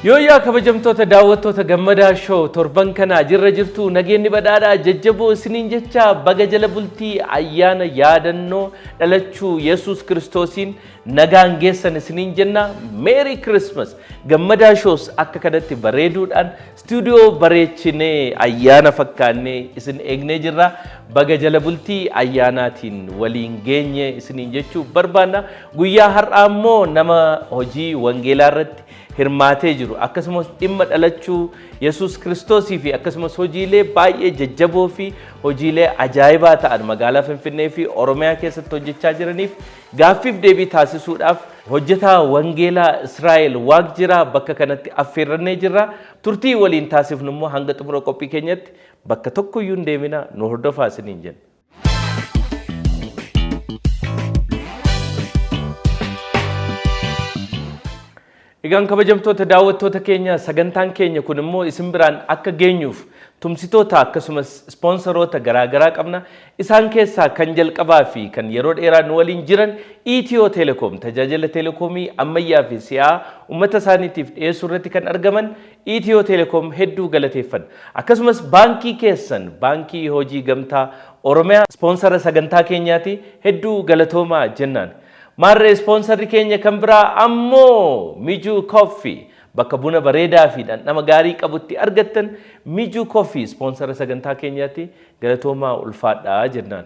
Yooyaa kabajamtoota daawwattoota gammadaa show torban kana jirra jirtu nageenyi badhaadhaa jajjaboo isiniin jecha baga jala bultii ayyaana yaadannoo dhalachuu Yesuus Kiristoosiin nagaan geessan isiniin jenna. Merry Christmas. Gammadaa shows akka kanatti bareeduudhaan studio bareechinee ayyaana fakkaannee isin eegnee jirra. Baga jala bultii ayyaanaatiin waliin geenye isiniin jechuu barbaanna. Guyyaa har'aa immoo nama hojii wangeelaa irratti hirmaatee jiru akkasumas dhimma dhalachuu Yesuus Kiristoosii fi akkasumas hojiilee baay'ee jajjaboo fi hojiilee ajaa'ibaa ta'an magaalaa Finfinnee fi Oromiyaa keessatti hojjechaa jiraniif gaaffiif deebii taasisuudhaaf hojjetaa wangeelaa Israa'el WAKJIRA bakka kanatti affeerrannee jirra. Turtii waliin taasifnu immoo hanga xumura qophii keenyatti bakka tokkoyyuu hin deemina nu hordofaa isiniin jenna. Egaan kabajamtoota daawwattoota keenya sagantaan keenya kun immoo isin biraan akka geenyuuf tumsitoota akkasumas sponsoroota garaagaraa qabna. Isaan keessaa kan jalqabaa fi kan yeroo dheeraa nu waliin jiran Itiyoo Telekoom tajaajila telekoomii ammayyaa fi si'aa uummata isaaniitiif dhiyeessuu irratti kan argaman Itiyoo Telekoom hedduu galateeffanna. Akkasumas baankii keessan baankii hojii gamtaa Oromiyaa sponsora sagantaa keenyaati hedduu galatoomaa jennaan. Marre sponsor keenya kan biraa ammoo Miju Coffee bakka buna bareedaa fi nama gaarii qabutti argattan Miju Coffee sponsor sagantaa keenyaatti galatoomaa ulfaadhaa jennaan.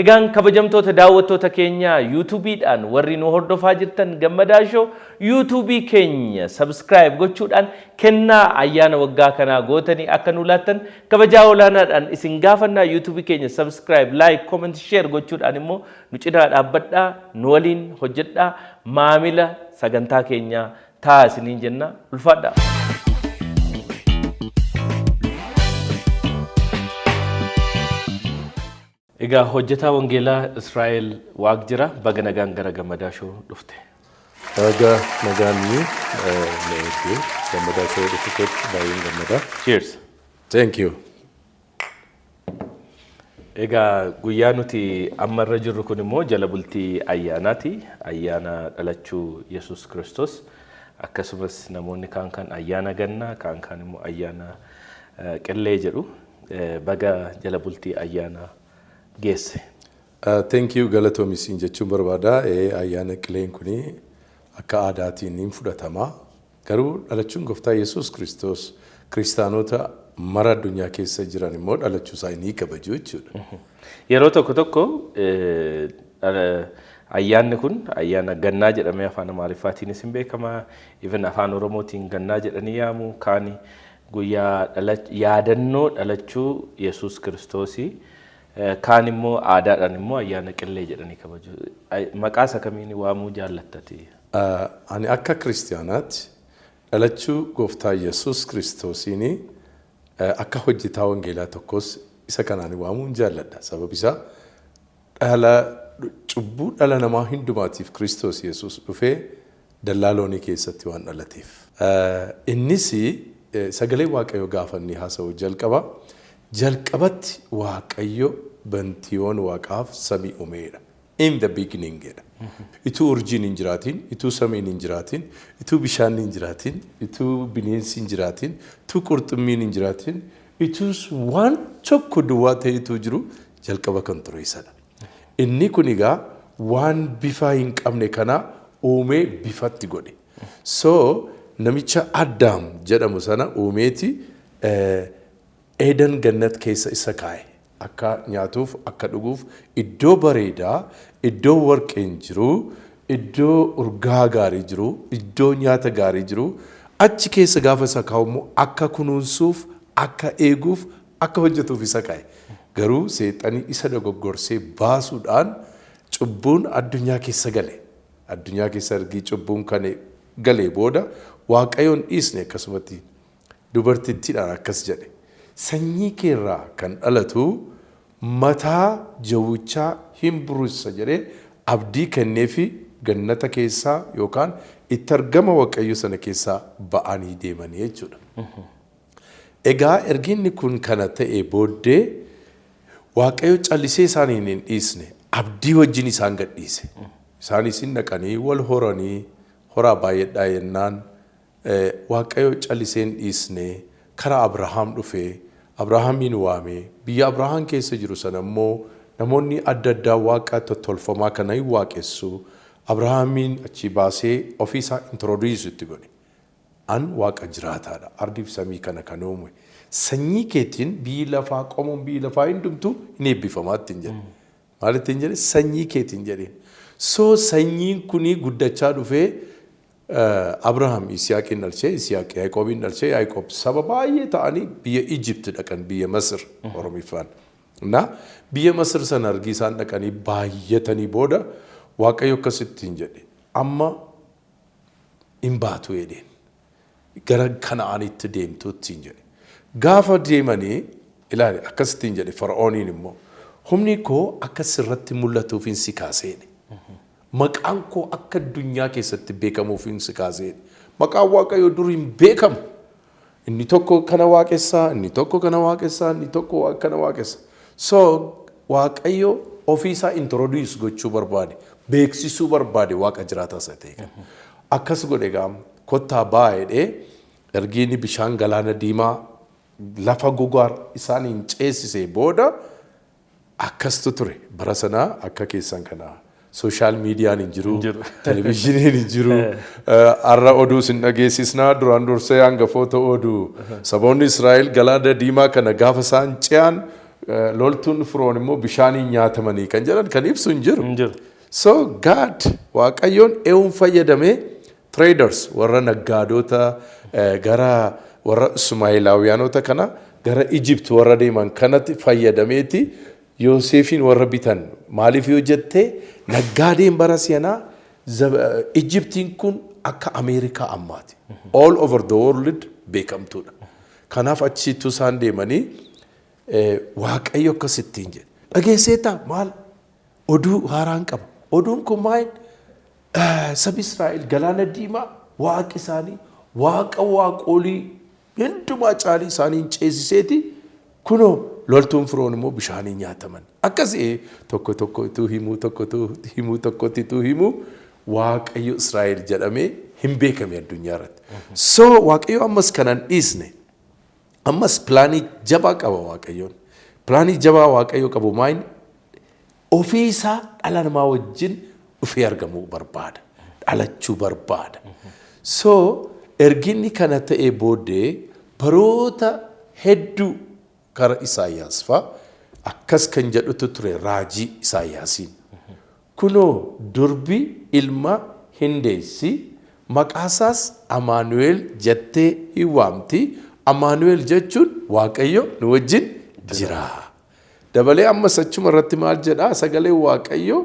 Egaan kabajamtoota daawwattoota keenya YouTube'dhaan warri nu hordofaa jirtan gammadaa show YouTube keenya subscribe gochuudhaan kennaa ayyaana waggaa kanaa gootanii akka nu laattan kabajaa olaanaadhaan isin gaafannaa. YouTube keenya subscribe, like, comment, share gochuudhaan immoo nu cinaa dhaabbadhaa, nu waliin hojjedhaa, maamila sagantaa keenya ta'a isiniin jenna. Ulfaadhaa. Egaa hojjetaa wangeelaa Israa'el WAKJIRA baga nagaan gara gammadaa show dhufte. Baga nagaanni meetii gammadaa show dhufte baay'een gammadaa. Cheers. Thank you. Egaa guyyaa nuti amma irra jirru kun immoo jala bultii ayyaanaati. Ayyaana dhalachuu Yesuus Kiristoos. Akkasumas namoonni kan ayyaana gannaa kan immoo ayyaana qillee jedhu. Baga jala bultii ayyaana geesse. Thank you galatoomi siin jechuun barbaada. Ayyaana qilleen kuni akka aadaatiin hin fudhatama. Garuu dhalachuun gooftaa Yesuus Kiristoos kiristaanota mara addunyaa keessa jiran immoo dhalachuu isaa ni kabaju jechuudha. Yeroo tokko ayyaanni kun ayyaana gannaa jedhamee afaan Amaariffaatiinis hin beekama. Even afaan Oromootiin gannaa jedhanii yaamu. Kaani guyyaa yaadannoo dhalachuu Yesuus Kiristoosii. Kaan immoo aadaadhaan immoo ayyaana qillee jedhanii kabaju. Maqaa isa kamiin waamuu jaallattati? Ani akka kiristaanaatti dhalachuu gooftaa Yesuus Kiristoosiin akka hojjetaa wangeelaa tokkos isa kanaan waamuu jaalladha. Sababni isaa cubbuu dhala namaa hundumaatiif Kiristoos Yesuus dhufee dallaaloonii keessatti waan dhalateef. Innis sagalee Waaqayyoo gaafanni haasa'uu jalqaba. Jalqabatti Waaqayyo bantiiwwan Waaqaaf samii uumeedha. In the beginning jedha. Ituu urjiin hin jiraatin, ituu samiin hin jiraatin, ituu bishaan hin jiraatin, ituu bineensi hin jiraatin, ituu qurxummiin hin jiraatin, ituu waan tokko duwwaa ta'etu jiru jalqaba kan ture isadha. Inni kun egaa waan bifa hin qabne kana uumee bifatti godhe. So namicha Addaam jedhamu sana uumeeti Eden gannat keessa isa kaa'e. Akka nyaatuuf akka dhuguuf iddoo bareedaa, iddoo warqeen jiru, iddoo urgaa gaarii jiru, iddoo nyaata gaarii jiru achi keessa gaafa isa kaa'u akka kunuunsuuf, akka eeguuf, akka hojjetuuf isa kaa'e. Garuu seexanii isa dogoggorsee baasuudhaan cubbuun addunyaa keessa gale. Addunyaa keessa ergi cubbuun kan galee booda Waaqayyoon dhiisne akkasumatti dubartittiidhaan akkas jedhe. Sanyii keerraa kan dhalatu mataa jawwichaa hin burussa jedhee abdii kenneefi gannata keessaa yookaan itti argama Waaqayyo sana keessaa ba'anii deemanii jechuudha. Egaa erginni kun kana ta'e booddee Waaqayyo callisee isaaniin hin dhiisne abdii wajjin isaan gadhiise. Isaanis hin dhaqanii wal horanii horaa baay'eedhaa jennaan waaqayyo calliseen dhiisnee karaa Abrahaam dhufee Abrahaamin waamee biyya Abrahaam keessa jiru sana immoo namoonni adda addaa waaqa tolfamaa kana hin waaqessu Abrahaamin achi baasee ofiisaa introduce itti godhe. An waaqa jiraataadha ardiif samii kana kan uume. Sanyii keetiin biyyi lafaa qomoon biyyi lafaa hundumtu hin eebbifamaatti hin jedhe. Maalitti hin jedhe sanyii keetiin jedheen. So sanyiin kuni guddachaa dhufee Abrahaam Yisihaaqin dhalchee Yisihaaq Yaaqoobin dhalchee Yaaqoob saba baay'ee ta'anii biyya Egypt dhaqan biyya Masir Oromiffaan. Na biyya Masir sana argii isaan dhaqanii baay'atanii booda waaqayyo akkasitti hin jedhe. Amma hin baatu jedheen. Gara Kana'aanitti deemtuutti hin jedhe. Gaafa deemanii ilaali akkasitti hin jedhe Fara'ooniin immoo humni koo akka sirratti mul'atuuf hin si kaaseedhe. Maqaan koo akka addunyaa keessatti beekamuuf hin si kaaseedhe. Maqaan waaqayyo dur hin beekamu. Inni tokko kana waaqessaa, inni tokko kana waaqessaa, inni tokko kana waaqessaa. So waaqayyo ofiisaa introduce gochuu barbaade, beeksisuu barbaade waaqa jiraataa isa ta'e kana. Akkas godhe gaama. Kottaa baay'ee ergiini bishaan galaana diimaa lafa gogaar isaaniin ceesisee booda akkastu ture bara sanaa akka keessan kana social meediyaan hin jiru televizhiniin hin jiru arra oduu sin dhageessisnaa duraan dursee hangafoota oduu saboonni Israa'el galaana diimaa kana gaafa isaan ce'an loltuun Firoon immoo bishaaniin nyaatamanii kan jedhan kan ibsu hin jiru. So God waaqayyoon eewun fayyadamee traders warra naggaadota gara warra Ismaa'eelaawyaanota kana gara Egypt warra deeman kanatti fayyadameeti Yoosefin warra bitan maaliif yoo jettee naggaadeen bara siyanaa Egyptiin kun akka Ameerikaa ammaati all over the world beekamtuudha. Kanaaf achiitu isaan deemanii waaqayyo akkasittiin jedhe dhageesseetaa maal oduu haaraan qaba oduun kun maal sab Israa'el galaana diimaa waaqi isaanii waaqa waaqolii hundumaa caalii isaaniin ceesiseeti kunoo loltuun Firoon immoo bishaanii nyaataman akkasii tokko tokkotu himuu tokkotu himuu waaqayyo Israa'el jedhamee hin beekame addunyaa irratti. So waaqayyo ammas kanan dhiisne ammas pilaanii jabaa qaba waaqayyoon. Pilaanii jabaa waaqayyo qabu maayin ofii isaa dhala namaa wajjin dhufee argamuu barbaada. Dhalachuu barbaada. So erginni kana ta'ee booddee baroota hedduu kara Isaayyaas fa'a akkas kan jedhutu ture raajii Isaayyaasiin. Kunoo durbi ilma hindeessi maqaasaas Amaanu'eel jettee hin waamti. Amaanu'eel jechuun waaqayyo nu wajjin jira. Dabalee ammas achuma irratti maal jedhaa sagalee waaqayyo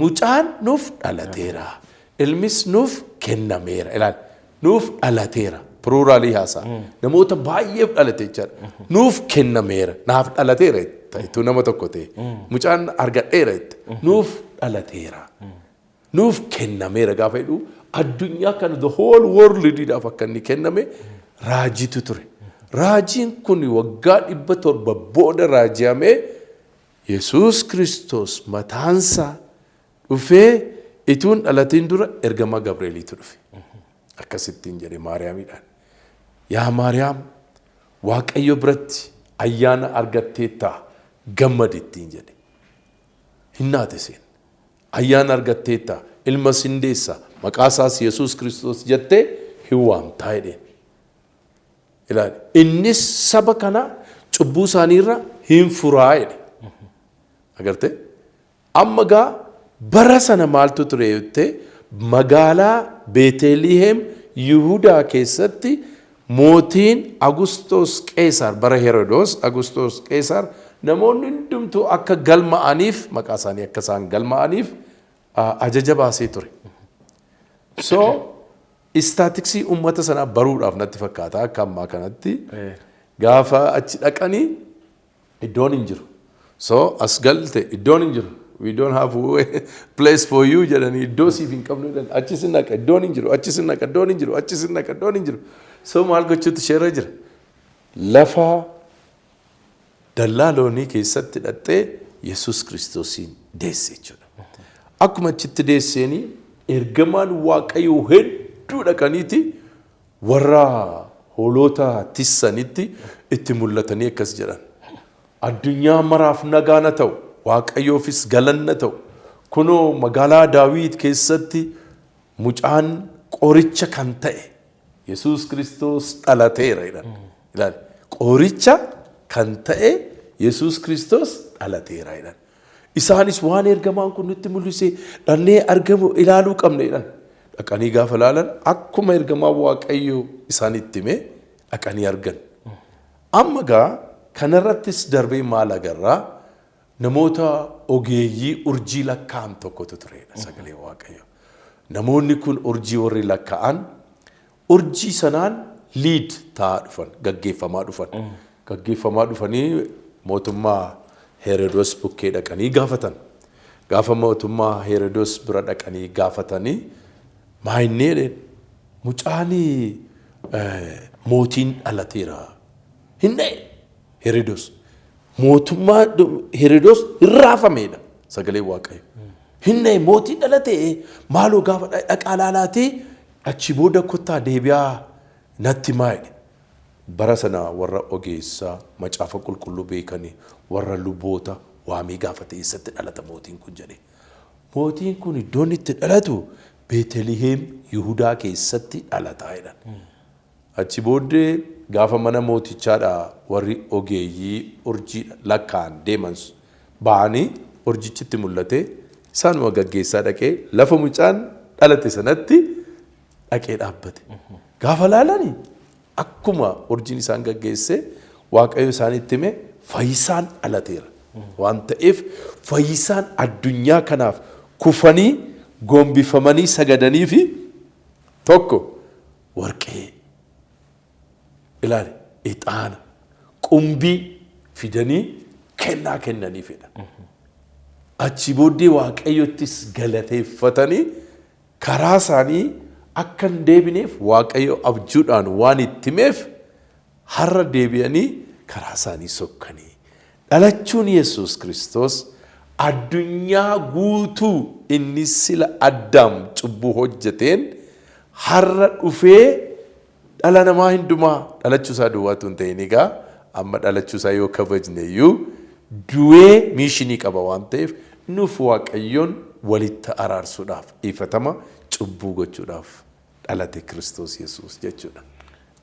mucaan nuuf dhalateera. Ilmis nuuf kennameera. Ilaal nuuf dhalateera. Pluraalii haasaa. Namoota baay'eef dhalate jechaadha. Nuuf kennameera. Naaf dhalateera ta'etu nama tokko ta'e. Mucaan argadheera jette. Nuuf dhalateera. Nuuf kennameera gaafa jedhu addunyaa kana the whole world dhaaf akka inni kenname raajiitu ture. Raajiin kun waggaa 700 booda raajiyamee Yesuus Kiristoos mataansaa dhufee ituun dhalatiin dura ergamaa Gabri'eeliitu dhufe. Akkasittiin jedhe Maariyaamiidhaan. Yaa Maariyaam waaqayyo biratti ayyaana argatteettaa gammadittiin jedhe. Hinnaate seen. Ayyaana argatteettaa ilma sindeessa maqaasaas Yesuus Kiristoos jettee hin waamtaa jedheen. Ilaali innis saba kana cubbuu isaaniirra hin furaa jedhe. Agarte amma gaa bara sana maaltu ture jettee magaalaa Beeteliheem Yihudaa keessatti mootiin Agustos Qeesar bara Herodos Agustos Qeesar namoonni hundumtuu akka galma'aniif maqaa isaanii akka isaan galma'aniif ajaja baasee ture. So istaatiksii uummata sanaa baruudhaaf natti fakkaata akka ammaa kanatti gaafa achi dhaqanii iddoon hin jiru. So as galte iddoon hin jiru. We don't have a place for you jedhanii iddoo siif hin qabnu jedhan achis hin naqa iddoon hin jiru achis hin naqa iddoon hin jiru achis hin naqa iddoon hin jiru. So maal gochuutu sheerra jira. Lafa dallaa loonii keessatti hidhattee Yesuus Kiristoosiin deesse jechuudha. Akkuma achitti deesseenii ergamaan waaqayyoo hedduu dhaqaniiti warra hoolota tissanitti itti mul'atanii akkas jedhan. Addunyaa maraaf nagaan ta'u Waaqayyoofis galanna ta'u kunoo magaalaa Daawit keessatti mucaan qoricha kan ta'e Yesuus Kiristoos dhalateera jedhan. Ilaali qoricha kan ta'e Yesuus Kiristoos dhalateera jedhan. Isaanis waan ergamaan kun nutti mul'ise dhannee argamu ilaaluu qabna jedhan. Dhaqanii gaafa ilaalan akkuma ergamaa Waaqayyoo isaanitti hime dhaqanii argan. Amma gaa kanarrattis darbee maal agarraa namoota ogeeyyii urjii lakkaa'an tokkotu turedha sagalee Waaqayyoo. Namoonni kun urjii warri lakkaa'an urjii sanaan liid ta'aa dhufan gaggeeffamaa dhufan. Gaggeeffamaa dhufanii mootummaa Herodos bukkee dhaqanii gaafatan. Gaafa mootummaa Herodos bira dhaqanii gaafatanii maayinnee mucaanii mootiin dhalateera. Hinne Herodos mootummaa Herodos irraafameedha sagalee Waaqayyo. Hinne mootiin dhalatee maaloo gaafa dhaqaa laalaatee achi booda kottaa deebi'aa natti maayidhe. Bara sana warra ogeessaa macaafa qulqulluu beekanii warra luboota waamii gaafate eessatti dhalata mootiin kun jedhe. Mootiin kun iddoon itti dhalatu Beeteliheem Yihudaa keessatti dhalataa jedhan. Achi booddee gaafa mana mootichaadha warri ogeeyyii urjii lakkaan deeman ba'anii urjichitti mul'ate isaanuma gaggeessaa dhaqee lafa mucaan dhalate sanatti dhaqee dhaabbate. Gaafa laalanii akkuma urjiin isaan gaggeesse Waaqayyo isaanitti hime fayyisaan dhalateera. Waan ta'eef fayyisaan addunyaa kanaaf kufanii gombifamanii sagadanii fi tokko warqee ilaali ixaana qumbii fidanii kennaa kennaniifidha. Achi booddee Waaqayyottis galateeffatanii karaa isaanii akka hin deebineef Waaqayyo abjuudhaan waan itti himeef har'a deebi'anii karaa isaanii sokkanii. Dhalachuun Yesuus Kiristoos addunyaa guutuu inni sila Addaam cubbuu hojjeteen har'a dhufee dhala namaa hundumaa dhalachuu isaa duwwaatu hin ta'in egaa amma dhalachuu isaa yoo kabajne iyyuu du'ee miishinii qaba waan ta'eef nuuf Waaqayyoon walitti araarsuudhaaf ifatama cubbuu gochuudhaaf dhalate Kiristoos Yesuus jechuudha.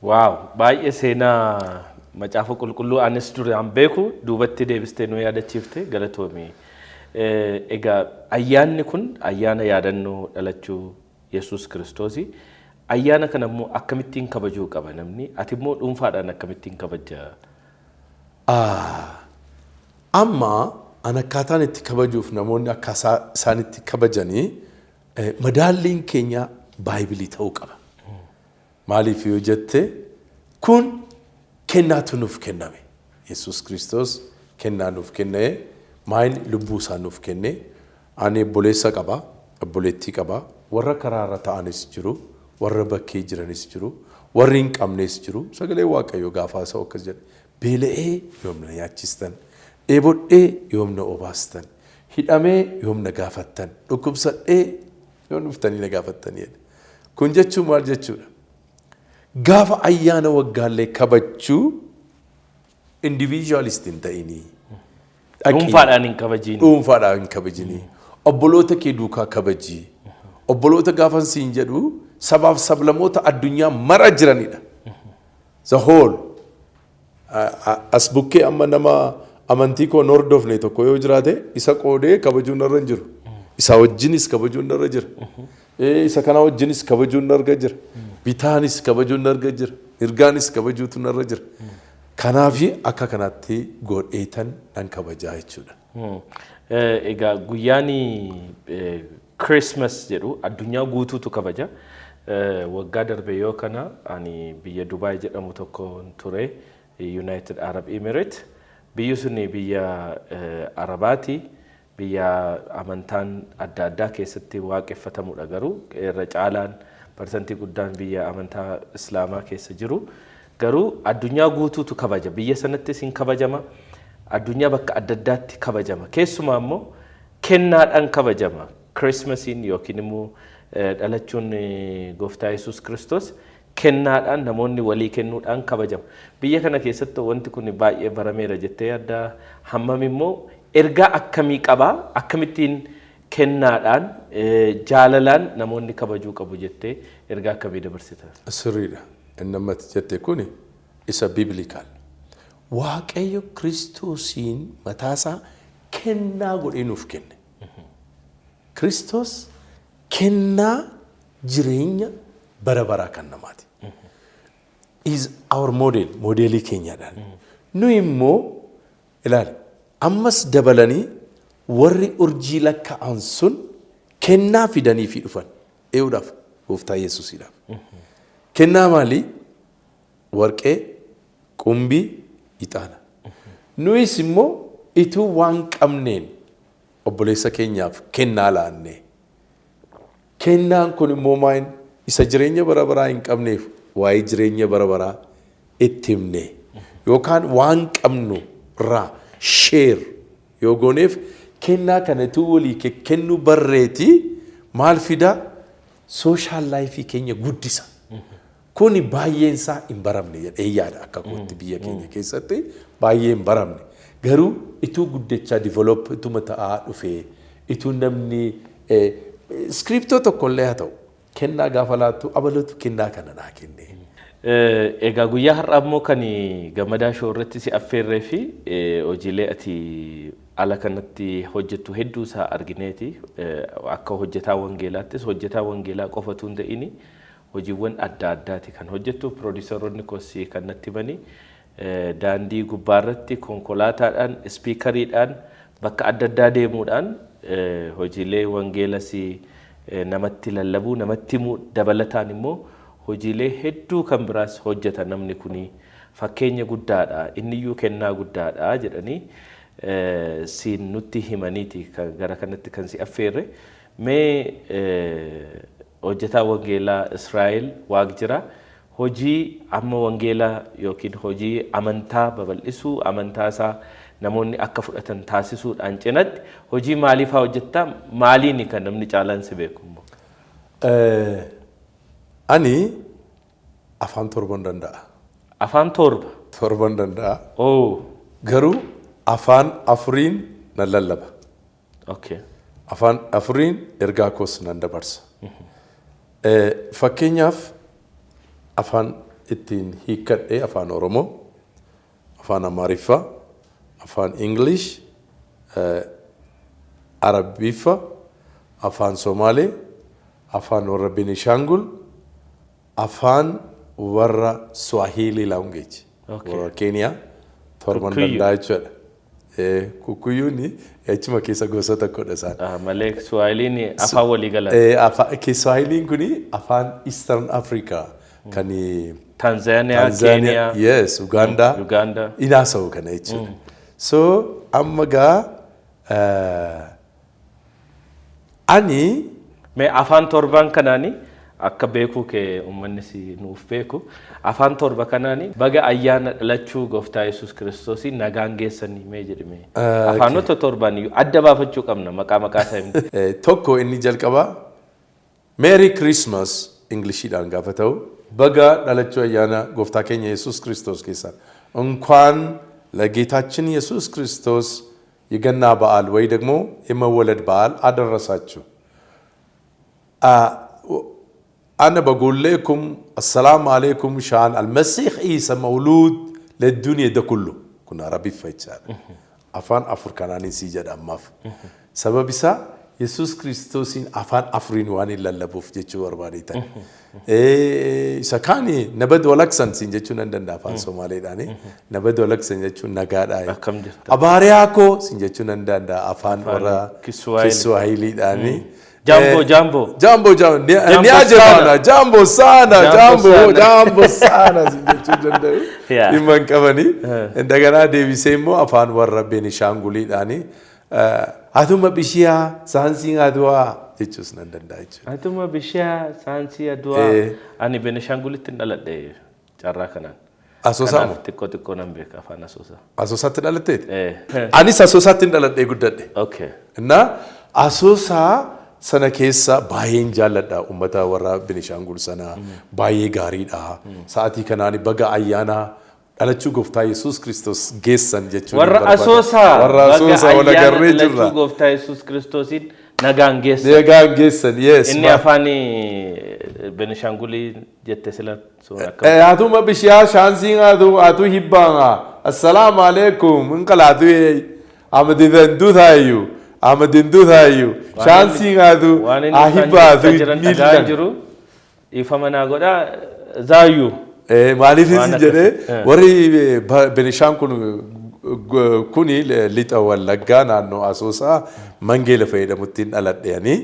Waaw baay'ee seenaa macaafa qulqulluu anis duraan beeku duubatti deebistee nu yaadachiifte galatoomii. Egaa ayyaanni kun ayyaana yaadannoo dhalachuu Yesuus Kiristoosi. Ayyaana kana immoo akkamittiin kabajuu qaba namni? Ati immoo dhuunfaadhaan akkamittiin kabajja? Amma an akkaataan itti kabajuuf namoonni akka isaan itti kabajanii madaalliin keenya Baayibilii ta'uu qaba. Maaliif yoo jette kun kennaatu nuuf kenname. Yesuus Kiristoos kennaa nuuf kennee maayin lubbuu isaa nuuf kenne. Ani obboleessa qaba, obboleettii qaba, warra karaarra ta'anis jiru, warra bakkee jiranis jiru, warri hin qabnes jiru. Sagalee Waaqayyoo gaafa isaa akkas jedhe beela'ee yoomna nyaachistan, dheebodhee yoomna obaastan, hidhamee yoomna gaafattan, dhukkubsadhee yoon dhuftanii na gaafattan jedhe. Kun jechuun maal jechuudha? Gaafa ayyaana waggaallee kabachuu individualist hin ta'inii. Dhuunfaadhaan hin kabajini. Dhuunfaadhaan hin kabajini. Obboloota kee duukaa kabajii. Obboloota gaafan siin jedhu sabaaf sablamoota addunyaa mara jiranidha. The whole. As bukkee amma nama amantii koo hordofne tokko yoo jiraate isa qoodee kabajuun irra hin jiru. Isa wajjinis kabajuun irra jira. Isa kana wajjinis kabajuun irra jira. Bitaanis kabajuun irra jira. Mirgaanis kabajuutu irra jira. Kanaafi akka kanatti godheetan nan kabajaa jechuudha. Egaa guyyaani Christmas jedhu addunyaa guutuutu kabaja. Waggaa darbe yoo kana ani biyya Dubai jedhamu tokko ture United Arab Emirates. Biyyi suni biyya Arabaati. Biyya amantaan adda addaa keessatti waaqeffatamudha garuu irra caalaan parsantii guddaan biyya amantaa Islaamaa keessa jiru. Garuu addunyaa guutuutu kabaja. Biyya sanattis hin kabajama. Addunyaa bakka adda addaatti kabajama. Keessumaa immoo kennaadhaan kabajama. Christmasiin yookiin immoo dhalachuun gooftaa Yesuus Kiristoos kennaadhaan namoonni walii kennuudhaan kabajamu. Biyya kana keessatti wanti kun baay'ee barameera jettee adda hammam immoo ergaa akkamii qabaa akkamittiin kennaadhaan jaalalaan namoonni kabajuu qabu jettee ergaa akkamii dabarsita? Sirriidha. Innamatti jette kuni isa biblikaal. Waaqayyo Kiristoosiin mataasaa kennaa godhee nuuf kenne. Kiristoos kennaa jireenya bara baraa kan namaati. Is our model, modelii keenyadhaan. Nu immoo ilaali ammas dabalanii warri urjii lakkaa'an sun kennaa fidanii fi dhufan eeguudhaaf gooftaa Yesuusiidhaaf. Kennaa maalii? Warqee, qumbii, ixaana. Nuyis immoo ituu waan qabneen obboleessa keenyaaf kennaa laannee. Kennaan kun immoo maal isa jireenya bara baraa hin qabneef waa'ee jireenya bara baraa itti himnee yookaan waan qabnu irraa sheer yoo gooneef kennaa kanatu walii kennu barreeti maal fida sooshaal laayifii keenya guddisa. Kuni baay'een isaa hin baramne jedhee yaada akka kootti biyya keenya keessatti baay'ee hin baramne. Garuu ituu guddachaa develop ituma ta'aa dhufee ituu namni skriptoo tokkollee haa ta'u kennaa gaafa laattu abalatu kennaa kana naa kenne. Egaa guyyaa har'aa immoo kan gammadaa shoo irratti si affeerree fi hojiilee ati ala kanatti hojjettu hedduu isaa argineeti. Akka hojjetaa wangeelaattis hojjetaa wangeelaa qofatu hin ta'ini hojiiwwan adda addaati kan hojjettu piroodiisaroonni kosii kan natti himanii daandii gubbaarratti konkolaataadhaan ispiikariidhaan bakka adda addaa deemuudhaan hojiilee wangeelas namatti lallabuu namatti himuu dabalataan immoo hojiilee hedduu kan biraas hojjeta namni kuni fakkeenya guddaadha inniyyuu kennaa guddaadha jedhanii siin nutti himaniiti gara kanatti kan si affeerre mee hojjetaa wangeelaa Israa'el WAKJIRA hojii amma wangeelaa yookiin hojii amantaa babal'isuu amantaa isaa namoonni akka fudhatan taasisuudhaan cinatti hojii maaliif hojjettaa maaliin kan namni caalaan si beeku? Ani afaan torban danda'a. Afaan torba? Torban danda'a. Oh. Garuu afaan afuriin nan lallaba. Okay. Afaan afuriin ergaa koos nan dabarsa. Fakkeenyaaf afaan ittiin hiikkadhee afaan Oromoo, afaan Amaariffaa, afaan English, Arabiffaa, afaan Somaalee, afaan warra Benishangul, afaan warra Swahili language, warra Kenya, torban danda'a jechuudha. Kukuyyuun achuma keessa gosa tokkodha isaan. Malee Swahiliin afaan walii galaa. Swahiliin kuni afaan Eastern Africa kan Tanzania, Kenya, yes, Uganda. Inaasa'u kana jechuudha. So amma gaa ani mee afaan torban kanaani akka beeku ke ummanni si nuuf beeku afaan torba kanaani baga ayyaana dhalachuu gooftaa Yesuus Kiristoos nagaan geessanii mee jedhime afaanota torban adda baafachuu qabna maqaa isaa tokko inni jalqaba Merry Christmas Englishiidhaan gaafa ta'u baga dhalachuu ayyaana gooftaa keenya Yesuus Kiristoos keessa እንኳን ለጌታችን ኢየሱስ ክርስቶስ የገና በዓል ወይ ደግሞ የመወለድ በዓል አደረሳችሁ። أنا بقول لكم السلام عليكم شان المسيح عيسى مولود للدنيا ده كله كنا ربي فيتشال أفان أفريقيانين سيجاد أماف سبب إسا يسوع كريستوسين أفان أفرين واني للبوف جتشو أربعين سكاني نبض ولكسن سينجتشو نندن أفان سومالي داني نبض ولكسن جتشو نجادا أبارياكو سينجتشو نندن أفان ورا كسواهيلي داني Jambo niaje bana jambo sana sinjechu danda'u imman qabani indagana deebisee immoo afaan warra Benishangulidhaani atuma bishiyaa saansii adwa jechuus nan danda'a jechuudha. Atuma bishiyaa saansii adwa ani Benishangulitti dhaladhe carraa kanaan. Asoosamu xiqqoo nan beeka afaan asoosaa. Asoosaatti dhalatteeti? Anis asoosaatti dhaladhee guddadhe. Okay. Inna asoosaa sana keessa baay'een jaalladha ummata warra Benishangul sana baay'ee gaariidha sa'aatii kanaan baga ayyaana dhalachuu gooftaa Yesuus Kiristoos geessan jechuudha warra asoosaa wala garree jirra dhalachuu gooftaa Yesuus Kiristoosiin nagaan geessan yes inni afaani Benishangul jette sila sura akka atuma bishiya shansin atu hibbanga assalamu alaikum inqalatu amadindu thayu shansin atu ahibatu jiru ifamana goda zayu maalifis jedhe warri Benishangul kuni lixa wallaggaa naannoo asoosaa mangee la fayyadamuttiin dhaladheeni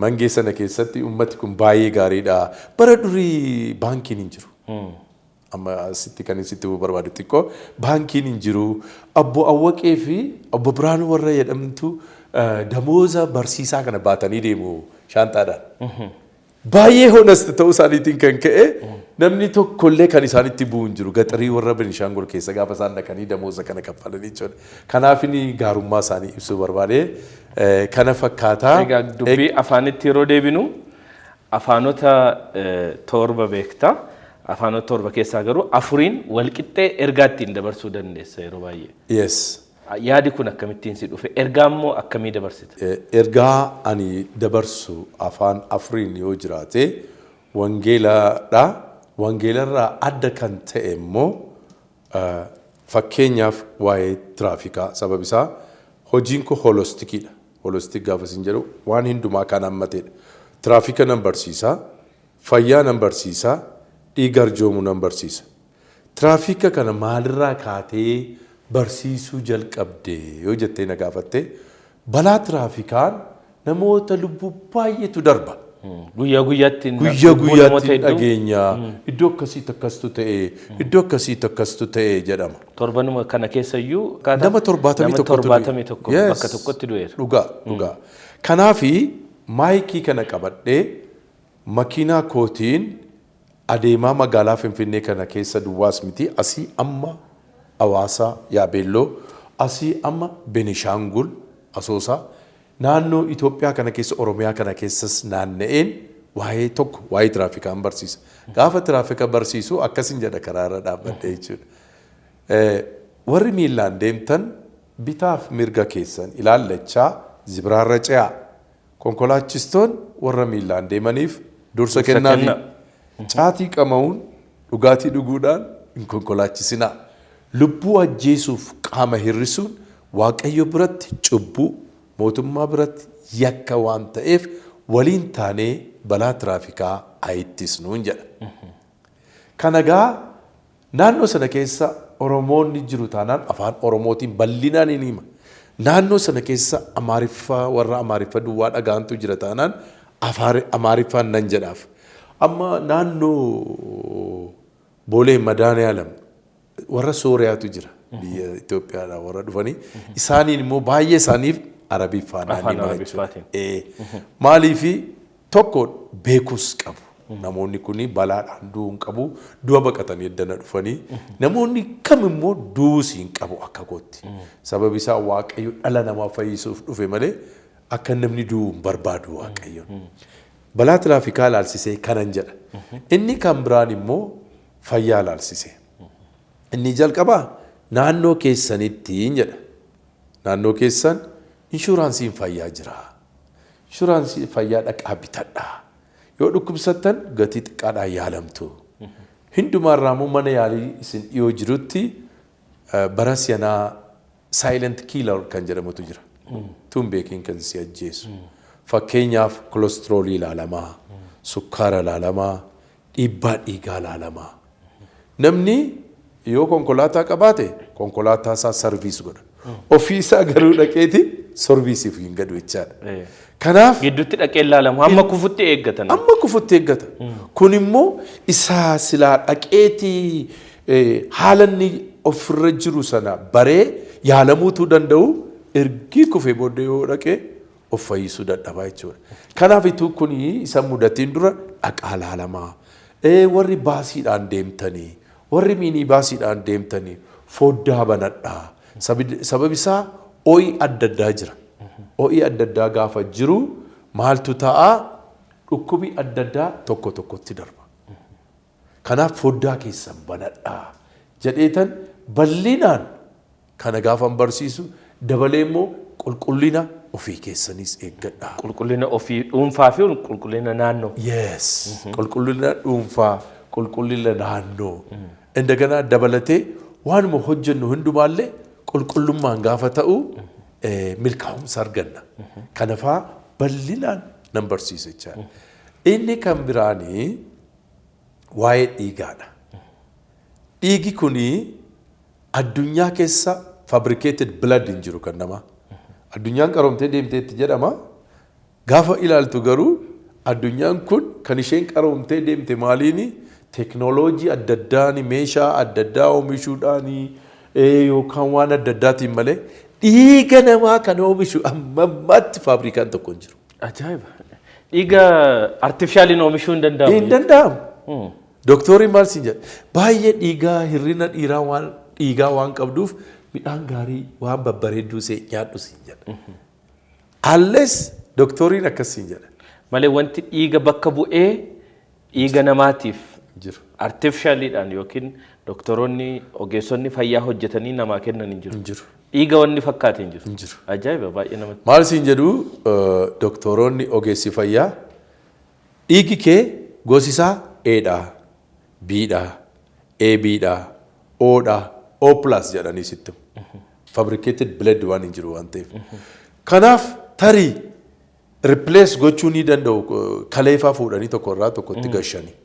mangee sana keessatti ummati kun baay'ee gaariidha bara durii baankiin hin jiru amma sitti kan sitti barbaadu xiqqoo baankiin hin jiru abbo awwaqee fi abbo biraanuu warra jedhamtu damooza barsiisaa kana baatanii deemu shaantaadhaan baay'ee honest ta'uu isaaniitiin kan ka'e namni tokkollee kan isaanitti bu'uun jiru gaxarii warra Benishangul keessa gaafa isaan dhaqanii damooza kana kaffalanii jechuudha. Kanaaf inni gaarummaa isaanii ibsuu barbaade kana fakkaataa. Egaa dubbii afaanitti yeroo deebinu afaanota torba beekta. Afaanota torba keessaa garuu afuriin walqixxee ergaa ittiin dabarsuu dandeessa yeroo baay'ee. Yes. Yaadi kun akkamittiin si dhufe ergaa immoo akkamii dabarsita? Ergaa ani dabarsu afaan afuriin yoo jiraate wangeeladha. Wangeelarraa adda kan ta'e immoo fakkeenyaaf waa'ee tiraafikaa sabab isaa hojiin koo hoolistikiidha. Hoolistik gaafa isin jedhu waan hundumaa kan hammateedha. Tiraafika nan barsiisa, fayyaa nan barsiisa, dhiiga arjoomuu nan barsiisa. Tiraafika kana maalirraa kaatee barsiisuu jalqabde yoo jettee na gaafatte balaa tiraafikaan namoota lubbuu baay'eetu darba. Guyyaa guyyaatti dhageenya iddoo akkasii takkastu ta'e jedhama. Torbanuma kana keessa iyyuu nama 71 bakka tokkotti du'eera. Dhugaa. Kanaafi maayikii kana qabadhee makiinaa kootiin adeemaa magaalaa Finfinnee kana keessa duwwaas miti asii amma Hawaasa Yaabeelloo asii amma Benishangul Asoosaa naannoo Itoophiyaa kana keessa Oromiyaa kana keessas naanna'een waa'ee tokko waa'ee tiraafikaan barsiisa. Gaafa tiraafika barsiisu akkasin jedha karaarra dhaabbadhee jechuudha. Warri miillaan deemtan bitaaf mirga keessan ilaallachaa zibraarra ce'aa. Konkolaachistoon warra miillaan deemaniif dursa kennaafi. Caatii qama'uun dhugaatii dhuguudhaan hin konkolaachisinaa. Lubbuu ajjeesuuf qaama hir'isuun Waaqayyo biratti cubbuu mootummaa biratti yakka waan ta'eef waliin taanee balaa tiraafikaa ittisnuun jedha. Kanagaa naannoo sana keessa Oromoonni jiru taanaan afaan Oromootiin bal'inaan ni hima. Naannoo sana keessa Amaariffaa warra Amaariffaa duwwaa dhagaantu jira taanaan Amaariffaan nan jedhaaf. Amma naannoo Boolee Madaaniyaalam warra Sooriyaatu jira. Biyya Itoophiyaadhaa warra dhufanii isaaniin immoo baay'ee isaaniif Arabiffaan himaa jechuudha. Maaliifi tokko beekus qabu. Namoonni kuni balaadhaan du'uu hin qabu. Du'a baqatanii eddana dhufanii namoonni kam immoo du'uus hin qabu akka kootti. Sababi isaa Waaqayyo dhala namaa fayyisuuf dhufe malee akka namni du'u hin barbaadu Waaqayyo. Balaa tiraafikaa ilaalchisee kanan jedha. Inni kan biraan immoo fayyaa ilaalchisee. Inni jalqabaa naannoo keessanitti jedha. Naannoo keessan inshuraansiin fayyaa jira. Inshuraansii fayyaa dhaqaa bitadhaa. Yoo dhukkubsattan gatii xiqqaadhaan yaalamtu. Hundumarraa immoo mana yaalii isin dhiyoo jirutti bara siyanaa silent killer kan jedhamutu jira. Tun beekin kan si ajjeesu. Fakkeenyaaf kolesteroolii ilaalamaa, sukkaara ilaalamaa, dhiibbaa dhiigaa ilaalamaa. Namni yoo konkolaataa qabaate konkolaataa isaa sarviis godha. Ofii isaa garuu dhaqeeti sarviisiif hin gadu jechaadha. Kanaaf gidduutti dhaqee ilaalamu hamma kufutti eeggatan. Amma kufutti eeggata. Kun immoo isaa silaa dhaqeeti haala inni ofirra jiru sana baree yaalamuutu danda'u ergi kufee booddee yoo dhaqee of fayyisuu dadhabaa jechuudha. Kanaaf ituu kun isa mudatiin dura dhaqaa ilaalamaa. Warri baasiidhaan deemtanii warri miinii baasiidhaan deemtanii foddaa banadhaa. Sababi isaa ooyi adda addaa jira. Ooyi adda addaa gaafa jiru maaltu ta'a dhukkubi adda addaa tokko tokkotti darba. Kanaaf foddaa keessan banadhaa jedheetan bal'inaan kana gaafan barsiisu dabalee immoo qulqullina ofii keessanis eeggadhaa. Qulqullina ofii dhuunfaa fi qulqullina naannoo. Yes. Qulqullina dhuunfaa, qulqullina naannoo. Indagana dabalatee waanuma hojjennu hundumaallee qulqullummaan gaafa ta'u milkaa'umsa arganna. Kanaafaa bal'inaan nan barsiisa jechaadha. Inni kan biraanii waa'ee dhiigaadha. Dhiigi kuni addunyaa keessa fabricated blood hin jiru kan namaa. Addunyaan qaroomtee deemteetti jedhama. Gaafa ilaaltu garuu addunyaan kun kan isheen qaroomtee deemte maaliini? Teknooloojii adda addaani, meeshaa adda addaa oomishuudhaani yookaan waan adda addaatiin malee dhiiga namaa kan oomishu ammatti faabrikaan tokko hin jiru. Ajaa'iba! Dhiiga artifishaaliin oomishuu hin danda'amu? Hin danda'amu. Dooktoriin maal siin jedha? Baay'ee dhiigaa hir'ina dhiigaa waan qabduuf midhaan gaarii waan babbareedduu see nyaadhu siin jedha. Alles dooktoriin akkas siin jedha. Malee wanti dhiiga bakka bu'ee dhiiga namaatiif jiru. Artifishaaliidhaan yookiin doktoroonni ogeessonni fayyaa hojjetanii namaa kennan hin jiru. Jiru. Dhiiga wanni fakkaate hin jiru. Hin jiru. Ajaa'iba baay'ee namatti. Maal siin jedhu doktoroonni ogeessi fayyaa dhiigi kee gosisaa Eedhaa, Biidhaa, ABdhaa, Oodhaa, O+ jedhanii sitti. Fabricated blood waan hin jiru waan ta'eef. Kanaaf tarii replace gochuu ni danda'u kaleefaa fuudhanii tokko irraa tokkotti gashanii.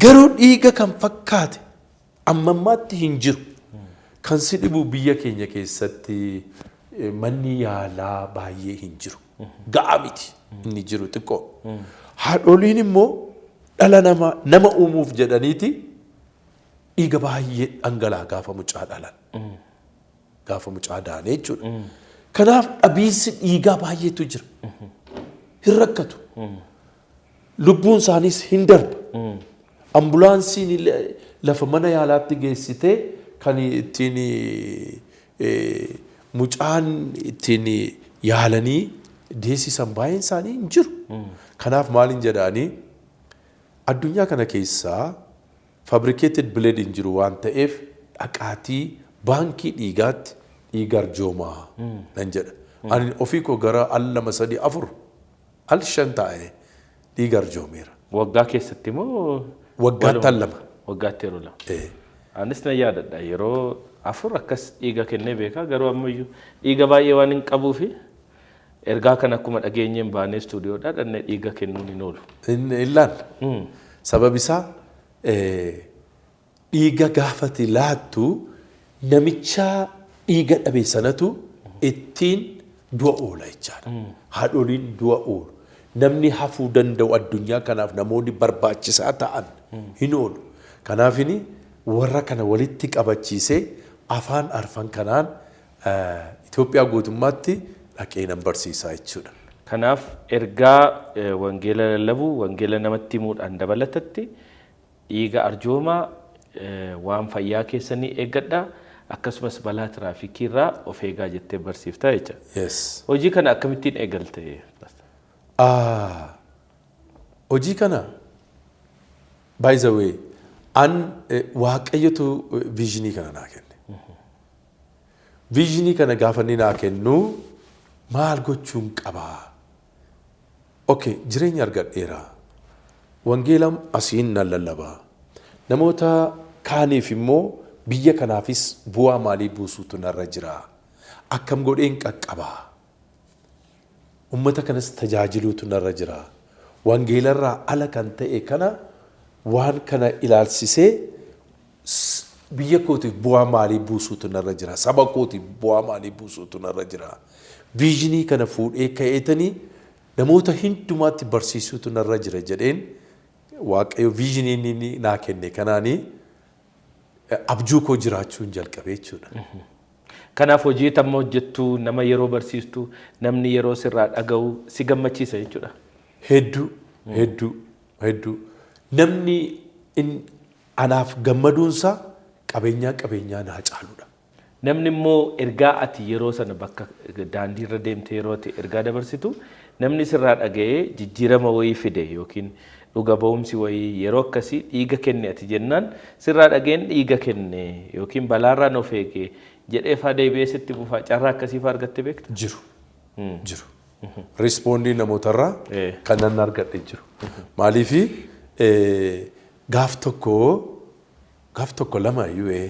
Garuu dhiiga kan fakkaate ammammaatti hin jiru. Kan si dhibu biyya keenya keessatti manni yaalaa baay'ee hin jiru. Ga'aa miti inni jiru xiqqoo. Haadholiin immoo dhala nama uumuuf jedhaniiti dhiiga baay'ee dhangala'aa gaafa mucaa dhalan. Gaafa mucaa daanee jechuudha. Kanaaf dhabiinsi dhiigaa baay'eetu jira. Hin rakkatu. Lubbuun isaaniis hin darba. Ambulaansiin lafa mana yaalaatti geessitee kan ittiin mucaan ittiin yaalanii deessisan baay'een isaanii hin jiru. Kanaaf maaliin jedhaanii addunyaa kana keessaa fabricated blood hin jiru waan ta'eef dhaqaatii baankii dhiigaatti dhiiga arjoomaa nan jedha. Ani ofii koo gara al 2, 3, 4 al 5 taa'ee dhiiga arjoomeera. Waggaa keessatti moo? Waggaatti al 2. Waggaatti yeroo 2. Anis na yaadadha yeroo 4 akkas dhiiga kennee beekaa garuu ammayyuu dhiiga baay'ee waan hin qabuufi ergaa kan akkuma dhageenyeen baanee istuudiyoodhaa dhannee dhiiga kennuun hin oolu. Illaan sababi isaa dhiiga gaafati laattu namicha dhiiga dhabe sanatu ittiin du'a oola jechaadha. Haadholiin du'a oolu. Namni hafuu danda'u addunyaa kanaaf namoonni barbaachisaa ta'an hin oolu. Kanaafini warra kana walitti qabachiisee afaan arfan kanaan Itoophiyaa guutummaatti dhaqee nan barsiisaa jechuudha. Kanaaf ergaa wangeela lallabuu, wangeela namatti himuudhaan dabalatatti dhiiga arjoomaa waan fayyaa keessanii eeggadhaa akkasumas balaa tiraafikii irraa of eegaa jettee barsiiftaa jecha. Yes. Hojii kana akkamittiin eegalte? Hojii kana by the way an waaqayyotu visionii kana naa kenne. Visionii kana gaafa inni naa kennu maal gochuun qabaa? Okay, jireenya argadheera. Wangeela asiin nan lallabaa. Namoota kaaniif immoo biyya kanaafis bu'aa maalii buusuutu narra jira. Akkam godheen qaqqabaa. Ummata kanas tajaajiluutu narra jira. Wangeelarraa ala kan ta'e kana waan kana ilaalsisee biyya kootiif bu'aa maalii buusuutu narra jira. Saba kootiif bu'aa maalii buusuutu narra jira. Viijinii kana fuudhee ka'eetanii namoota hundumaatti barsiisuutu narra jira jedheen waaqayyo viijinii inni naa kenne kanaanii abjuu koo jiraachuun jalqabee jechuudha. Kanaaf hojii tamma hojjettu nama yeroo barsiistu namni yeroo sirraa dhaga'u si gammachiisa jechuudha. Hedduu. Namni anaaf gammaduunsa qabeenyaa naa caaludha. Namni immoo ergaa ati yeroo sana bakka daandii irra deemte yeroo ati ergaa dabarsitu namni sirraa dhaga'ee jijjiirama wayii fide yookiin dhuga ba'umsi wayii yeroo akkasii dhiiga kenne ati jennaan sirraa dhageen dhiiga kenne yookiin balaarraa of eege jedhee faa deebi'ee sitti bufaa carraa akkasii faa argatte beekta? Jiru. Respondii namootarraa kan nan argadhe jiru. Maaliifi gaaf tokko lama iyyuu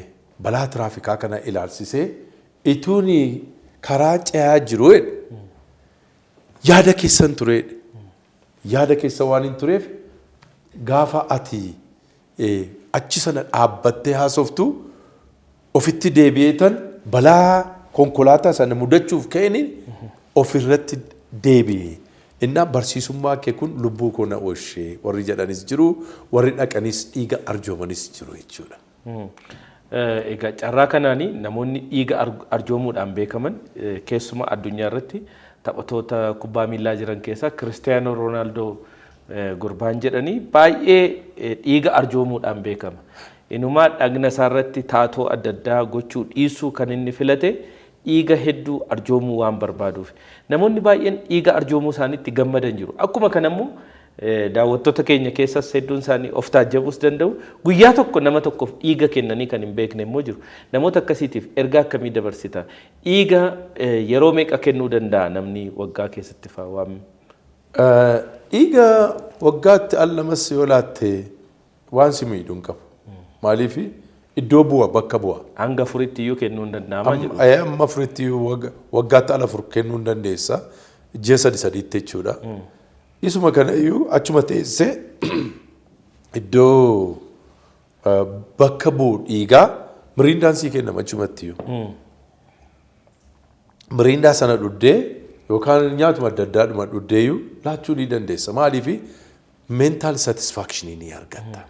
balaa tiraafikaa kana ilaalchisee ituuni karaa ce'aa jiru yaada keessan ture. Yaada keessa waan hin tureef gaafa ati achi sana dhaabbattee haasoftu ofitti deebi'eetan balaa konkolaataa sana mudachuuf ka'een ofirratti deebi'e. Innaa barsiisummaa kee kun lubbuu koo na oolchee warri jedhanis jiru warri dhaqanis dhiiga arjoomanis jiru jechuudha. Egaa carraa kanaani namoonni dhiiga arjoomuudhaan beekaman keessumaa addunyaa irratti taphattoota kubbaa miilaa jiran keessaa Kiristiyaanoo Roonaaldoo gurbaan jedhanii baay'ee dhiiga arjoomuudhaan beekama. Inumaa dhagna isaarratti taatoo adda addaa gochuu dhiisuu kan inni filate dhiiga hedduu arjoomuu waan barbaaduuf. Namoonni baay'een dhiiga arjoomuu isaaniitti gammadan jiru. Akkuma kanammoo daawwattoota keenya keessas hedduun isaanii of taajjabuus danda'u. Guyyaa tokko nama tokkoof dhiiga kennanii kan hin beekne immoo jiru. Namoota akkasiitiif ergaa akkamii dabarsita? Dhiiga yeroo meeqa kennuu danda'a namni waggaa keessatti fa'aa waan? Dhiiga waggaatti al lamas yoo laatte waan si miidhuu hin qabu. Maaliifi iddoo bu'a bakka bu'a. Hanga furitti iyyuu kennuu hin danda'ama jiru. Amma furitti waggaatti ala fur kennuu hin dandeessa. Ji'a sadiitti jechuudha. Isuma kana iyyuu achuma teessee iddoo bakka bu'u dhiigaa miriindaan sii kennama achumatti iyyuu. Miriindaa sana dhuddee yookaan nyaatuma adda addaadhuma dhuddee iyyuu laachuu ni dandeessa. Maaliifi mental satisfaction ni argatta.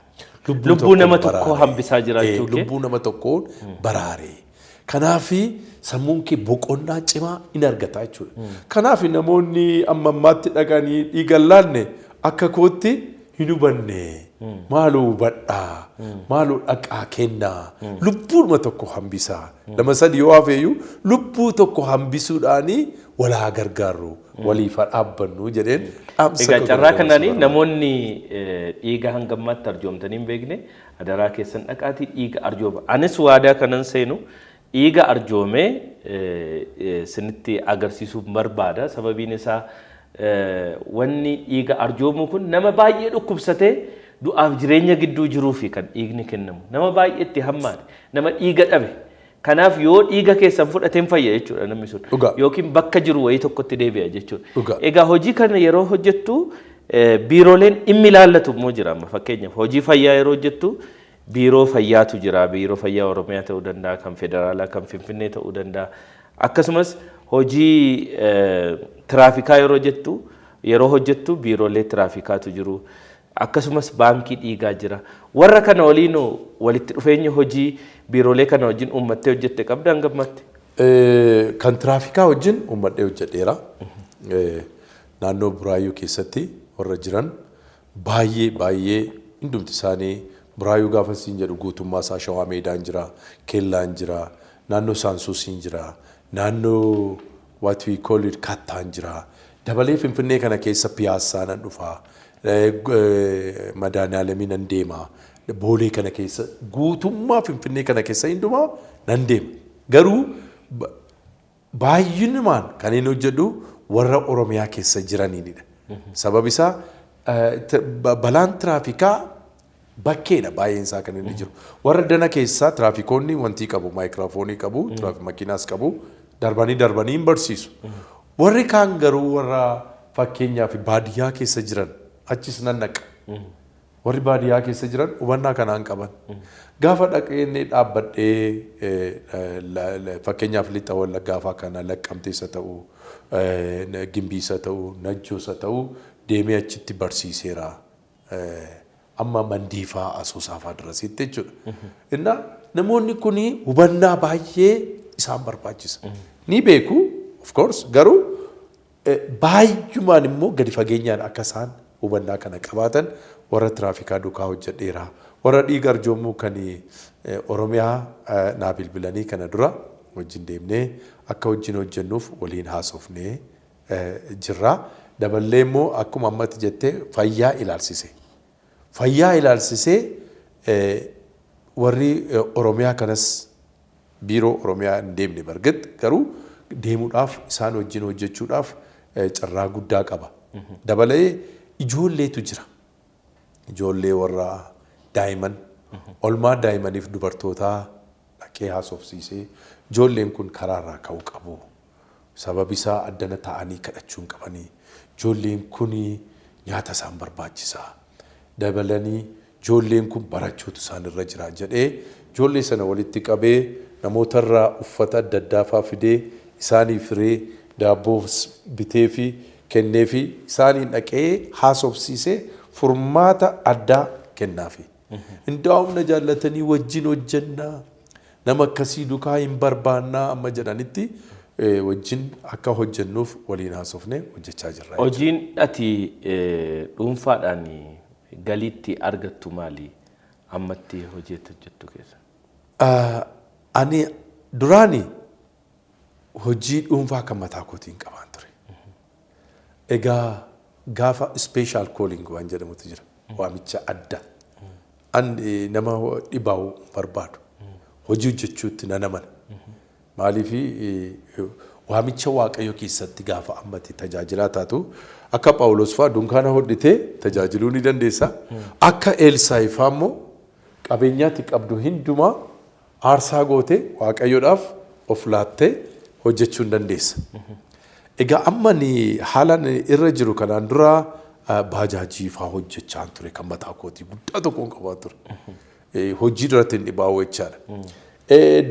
Lubbuu nama tokkoo hambisaa jiraachuu kee. Lubbuu nama tokkoon baraaree. Kanaafi sammuun kee boqonnaa cimaa in argata jechuudha. Kanaafi namoonni amma ammaatti dhaqanii dhiigan laanne akka kootti hin hubanne. Maaloo hubadhaa, maaloo dhaqaa kennaa, lubbuu tokko hambisaa. Lama sadi yoo hafeeyyuu lubbuu tokko hambisuudhaanii walaa gargaarru, waliif dhaabbannu jedheen dhaamsa. Egaa carraa kanaanii namoonni dhiiga hanga ammaatti arjoomtanii hin beekne adaraa keessan dhaqaatii dhiiga arjooma. Anis waadaa kanan seenu dhiiga arjoomee sinitti agarsiisuuf barbaada. Sababiin isaa wanni dhiiga arjoomuu kun nama baay'ee dhukkubsatee du'aaf jireenya gidduu jiruufi kan dhiigni kennamu. Nama baay'eetti hammaate, nama dhiiga dhabe. Kanaaf yoo dhiiga keessan fudhateen fayya jechuudha namni sun. Yookiin bakka jiru wayii tokkotti deebi'a jechuudha. Egaa hojii kana yeroo hojjettu biirooleen dhimmi ilaallatu immoo jira. Fakkeenyaaf hojii fayyaa yeroo hojjettu biiroo fayyaatu jira. Biiroo fayyaa Oromiyaa ta'uu danda'a, kan federaalaa, kan Finfinnee ta'uu danda'a. Akkasumas hojii tiraafikaa yeroo hojjettu biiroolee tiraafikaatu jiru. Akkasumas baankii dhiigaa jira. Warra kana waliin walitti dhufeenya hojii biiroolee kana wajjin uummattee hojjette qabda hangammatti? Kan tiraafikaa wajjin uummadhee hojjedheera. Naannoo Buraayyuu keessatti warra jiran baay'ee hundumti isaanii Buraayyuu gaafa siin jedhu guutummaa isaa Shawaa Meedaan jira, Keellaan jira, naannoo Saansuusiin jira, naannoo what we call it Kattaan jira. Dabalee Finfinnee kana keessa Piyaasaa nan dhufaa. Madaaniyaalamii nan deema. Boolee kana keessa guutummaa Finfinnee kana keessa hundumaa nan deema. Garuu baay'inaan kan inni hojjedhu warra Oromiyaa keessa jiraniidha. Sababi isaa balaan tiraafikaa bakkeedha baay'een isaa kan inni jiru. Warra dana keessaa tiraafikoonni wanti qabu, maayikiraafoonii qabu, makiinaas qabu, darbanii hin barsiisu. Warri kaan garuu warra fakkeenyaaf baadiyyaa keessa jiran achis nan naqa. Warri baadiyyaa keessa jiran hubannaa kanaan qaban. Gaafa dhaqee dhaabbadhee fakkeenyaaf lixa Wallaggaa kana Laqqamteessa ta'uu, Gimbiisa ta'uu, Najjoosa ta'uu deemee achitti barsiiseera. Amma Mandiifaa Asoosaafaa dirasitti jechuudha. Innaa namoonni kuni hubannaa baay'ee isaan barbaachisa. Ni beeku of course garuu baay'umaan immoo gadi fageenyaan akka isaan hubannaa kana qabaatan warra tiraafikaa duukaa hojjedheera. Warra dhiiga arjoomuu kan Oromiyaa naa bilbilanii kana dura wajjin deemnee akka wajjin hojjennuuf waliin haasofnee jirra. daballee immoo akkuma ammatti jettee fayyaa ilaalsise. Fayyaa ilaalsisee warri Oromiyaa kanas biiroo Oromiyaa hin deemne bargat garuu deemuudhaaf isaan wajjin hojjechuudhaaf carraa guddaa qaba. Dabalee ijoolleetu jira. Ijoollee warra daa'imman olmaa daa'imaniif dubartootaa dhaqee haasofsiisee ijoolleen kun karaarraa ka'uu qabu. Sababi isaa addana ta'anii kadhachuun qabanii. Ijoolleen kun nyaata isaan barbaachisaa. Dabalanii ijoolleen kun barachuutu isaan irra jira jedhee ijoollee sana walitti qabee namootarraa uffata adda addaa fidee isaaniif firee daabboo bitee fi kennee fi isaaniin dhaqee haasofsiisee furmaata addaa kennaafi. Hundaa'umna jaallatanii wajjin hojjennaa nama akkasii dukaa hin barbaannaa amma jedhanitti wajjin akka hojjennuuf waliin haasofne hojjechaa jirra. Hojiin ati dhuunfaadhaan galiitti argattu maali ammatti hojjetu jettu keessa? Ani duraani hojii dhuunfaa kan mataa kootiin qabaan ture. Egaa gaafa special calling waan jedhamutu jira. Waamicha adda. Ani nama dhibaa'u barbaadu. Hojii hojjechuutti nan amana. Maaliif waamicha Waaqayyo keessatti gaafa ammatti tajaajilaa taatu akka Phaawulos fa'aa dunkaana hodhitee tajaajiluu ni dandeessa. Akka Elsaayi fa'aa immoo qabeenyaatti qabdu hundumaa aarsaa gootee Waaqayyoodhaaf of laattee hojjechuu ni dandeessa. Egaa amma ni haalaan irra jiru kanaan dura baajaajii fa'aa hojjechaa ture kan mataa kootii guddaa tokkoon qabaa ture. Hojii duratti hin dhibaa'u jechaadha.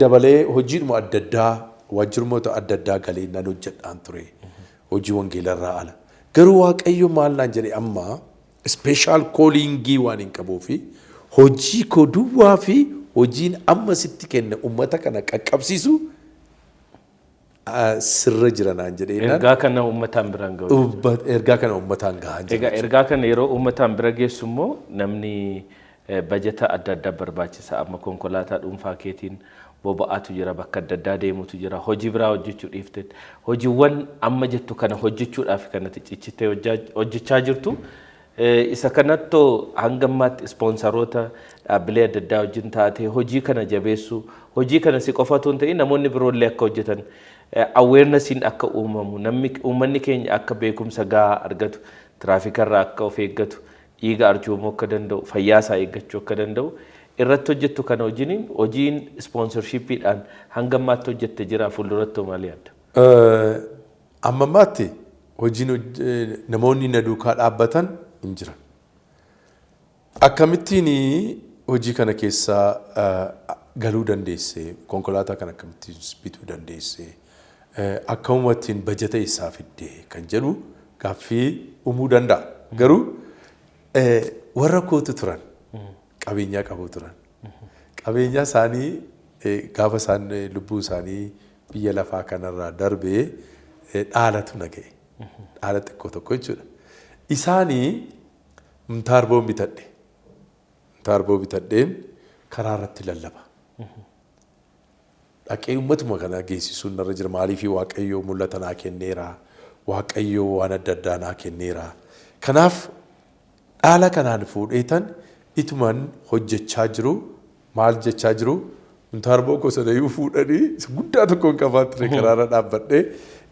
Dabalee hojiidhuma adda addaa waajjirmoota adda addaa galee nan hojjedhaan ture. Hojii wangeelarraa ala. Garuu Waaqayyo maal naan jedhe amma special callingii waan hin qabuu fi hojii koo duwwaa fi hojiin amma sitti kenne uummata kana qaqqabsiisu sirra jira naan jedhee. Ergaa kana uummataan biraan gahu. Ergaa kana uummataan gahaa jira. Egaa ergaa kana yeroo uummataan bira geessu immoo namni bajeta adda addaa barbaachisa. Amma konkolaataa dhuunfaa keetiin boba'aatu jira, bakka adda addaa deemutu jira, hojii biraa hojjechuu dhiiftee hojiiwwan amma jettu kana hojjechuudhaaf kanatti cichitee hojjechaa jirtu. Isa kanatto hanga ammaatti ispoonsaroota dhaabbilee adda addaa wajjin taatee hojii kana jabeessu, hojii kana si qofatu hin ta'in namoonni biroollee akka hojjetan awarenessiin akka uumamu, namni uummanni keenya akka beekumsa gahaa argatu, tiraafikarraa akka of eeggatu, dhiiga arjoomuu akka danda'u, fayyaasaa eeggachuu akka danda'u irratti hojjettu kana hojiin ispoonsarshiippiidhaan hanga ammaatti hojjette jira fuulduratti maal yaadda? Amma ammaatti hojiin namoonni na duukaa dhaabbatan hin jiran. Akkamittiin hojii kana keessaa galuu dandeesse, konkolaataa kana akkamittiin bituu dandeesse, akkamittiin bajeta isaa fidde kan jedhu gaaffii uumuu danda'a. Garuu warra kootu turan. Qabeenyaa qabu turan. Qabeenyaa isaanii gaafa isaan lubbuu isaanii biyya lafaa kanarraa darbee dhaalatu naga'e. Dhaala xiqqoo tokko jechuudha. Isaanii mtaarboo bitadhe. Mtaarboo bitadheen karaa irratti lallaba. Dhaqee uummatuma kana geessisuun narra jira. Maaliif Waaqayyo mul'ata naa kenneera. Waaqayyo waan adda addaa naa kenneera. Kanaaf dhaala kanaan fuudheetan ituman hojjechaa jiru maal jechaa jiru mtaarboo gosa dayuu fuudhanii guddaa tokkoon qabaa ture karaarra dhaabbadhee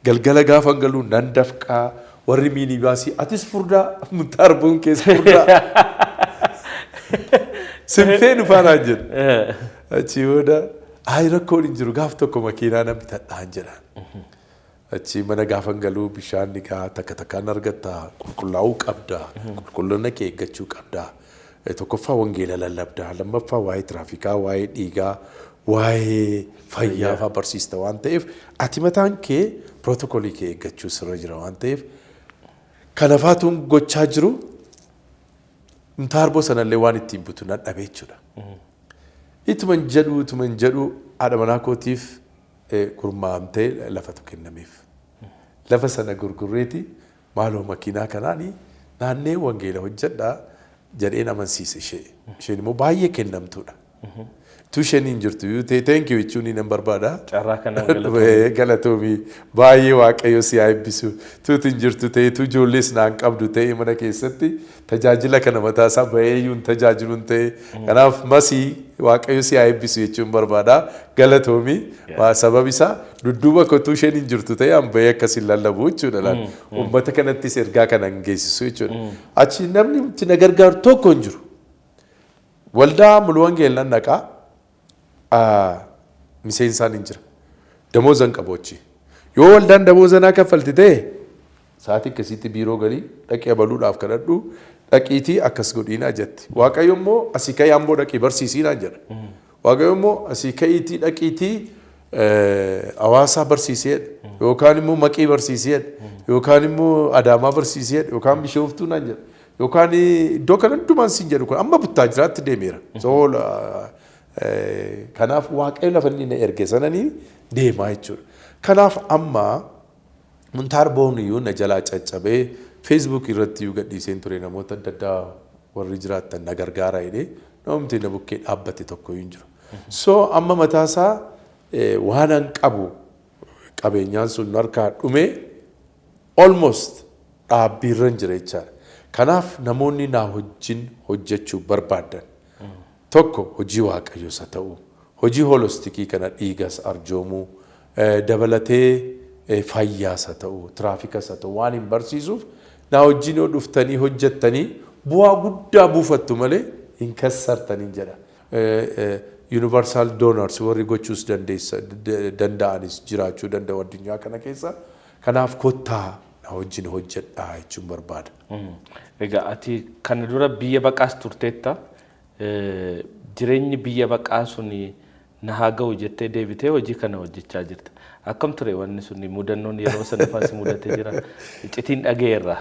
galgala gaafa galuu nan dafqaa warri miinibaasii atis furdaa mtaarboon keessa furdaa sinfee dhufaanaan jedhu achi booda ayi rakkoon hin jiru gaaf tokko makiinaa nan bitadhaan jedhaan achi mana gaafa galuu bishaan dhiqaa takka takkaan argatta qulqullaa'uu qabda qulqullina kee eeggachuu qabda. Tokkoffaa wangeela lallabdaa, lammaffaa waa'ee tiraafikaa, waa'ee dhiigaa, waa'ee fayyaa fa'aa barsiista waan ta'eef ati mataan kee pirootokoolii kee eeggachuu sirra jira waan ta'eef kanafaatuun gochaa jiru mtaarboo sanallee waan ittiin bitu nan dhabe jechuudha. Ituman jedhu haadha manaa kootiif gurmaamtee lafatu kennameef. Lafa sana gurgurreeti maaloo makiinaa kanaanii naannee wangeela hojjedhaa jedheen amansiise ishee. Isheen immoo baay'ee kennamtuudha. Tushen hin jirtu yoo ta'e thank you jechuun nan barbaada. Carraa kana galatoomi. Galatoomi baay'ee waaqayyo si haa eebbisu. Tuuti hin jirtu ta'e tu ijoollees naan qabdu ta'e mana keessatti tajaajila kana mataa isaa baay'eeyuun tajaajiluun ta'e kanaaf masii waaqayyo si haa eebbisu jechuun barbaada. Galatoomi sababi isaa dudduuba koo tushen hin jirtu ta'e an baay'ee akkasiin lallabu jechuudha. Uummata kanattis ergaa kana hin geessisu jechuudha. Achi namni na gargaaru tokko hin jiru. Waldaa Mulwangeellan dhaqaa. Miseensaan hin jira. Damoozan qabu achi. Yoo waldaan damoozanaa kaffalti ta'e sa'aatii akkasitti biiroo galii dhaqee baluudhaaf kadhadhu dhaqiitii akkas godhiinaa jetti. Waaqayyo immoo asii ka'ii amboo dhaqii barsiisiinaa jedha. Waaqayyo immoo asii ka'iitii dhaqiitii hawaasaa barsiiseedha. Yookaan immoo maqii barsiiseedha. Yookaan immoo adaamaa barsiiseedha. Yookaan bishooftuu naan jedha. Yookaan iddoo kana hundumaan siin jedhu kun amma buttaa jiraatti deemeera. Kanaaf waaqayyo lafa inni na erge sananii deemaa jechuudha. Kanaaf amma muntaar booniyyuu na jalaa caccabee Facebook irratti iyyuu gadhiiseen ture namoota adda addaa warri jiraattan na gargaara jedhee namni na bukkee dhaabbate tokko hin jiru. So amma mataasaa waan an qabu qabeenyaan sun harkaa dhumee almost dhaabbiirra hin jira jechaadha. Kanaaf namoonni naa wajjin hojjechuu barbaadan tokko hojii waaqayyoos haa ta'u hojii holistikii kana dhiigas arjoomuu dabalatee fayyaas haa ta'u tiraafikas haa ta'u waan hin barsiisuuf naa wajjin yoo dhuftanii hojjettanii bu'aa guddaa buufattu malee hin kassartanii jedha. Universal donors warri gochuus danda'anis jiraachuu danda'u addunyaa kana keessa. Kanaaf kottaa naa wajjin hojjedhaa jechuun barbaada. Egaa ati kana dura biyya baqaas turteetta. Jireenyi biyya baqaa suni na haa ga'u jettee deebitee hojii kana hojjechaa jirta. Akkam ture wanni suni mudannoon yeroo sana faasi mudatee jira. Iccitiin dhageerra.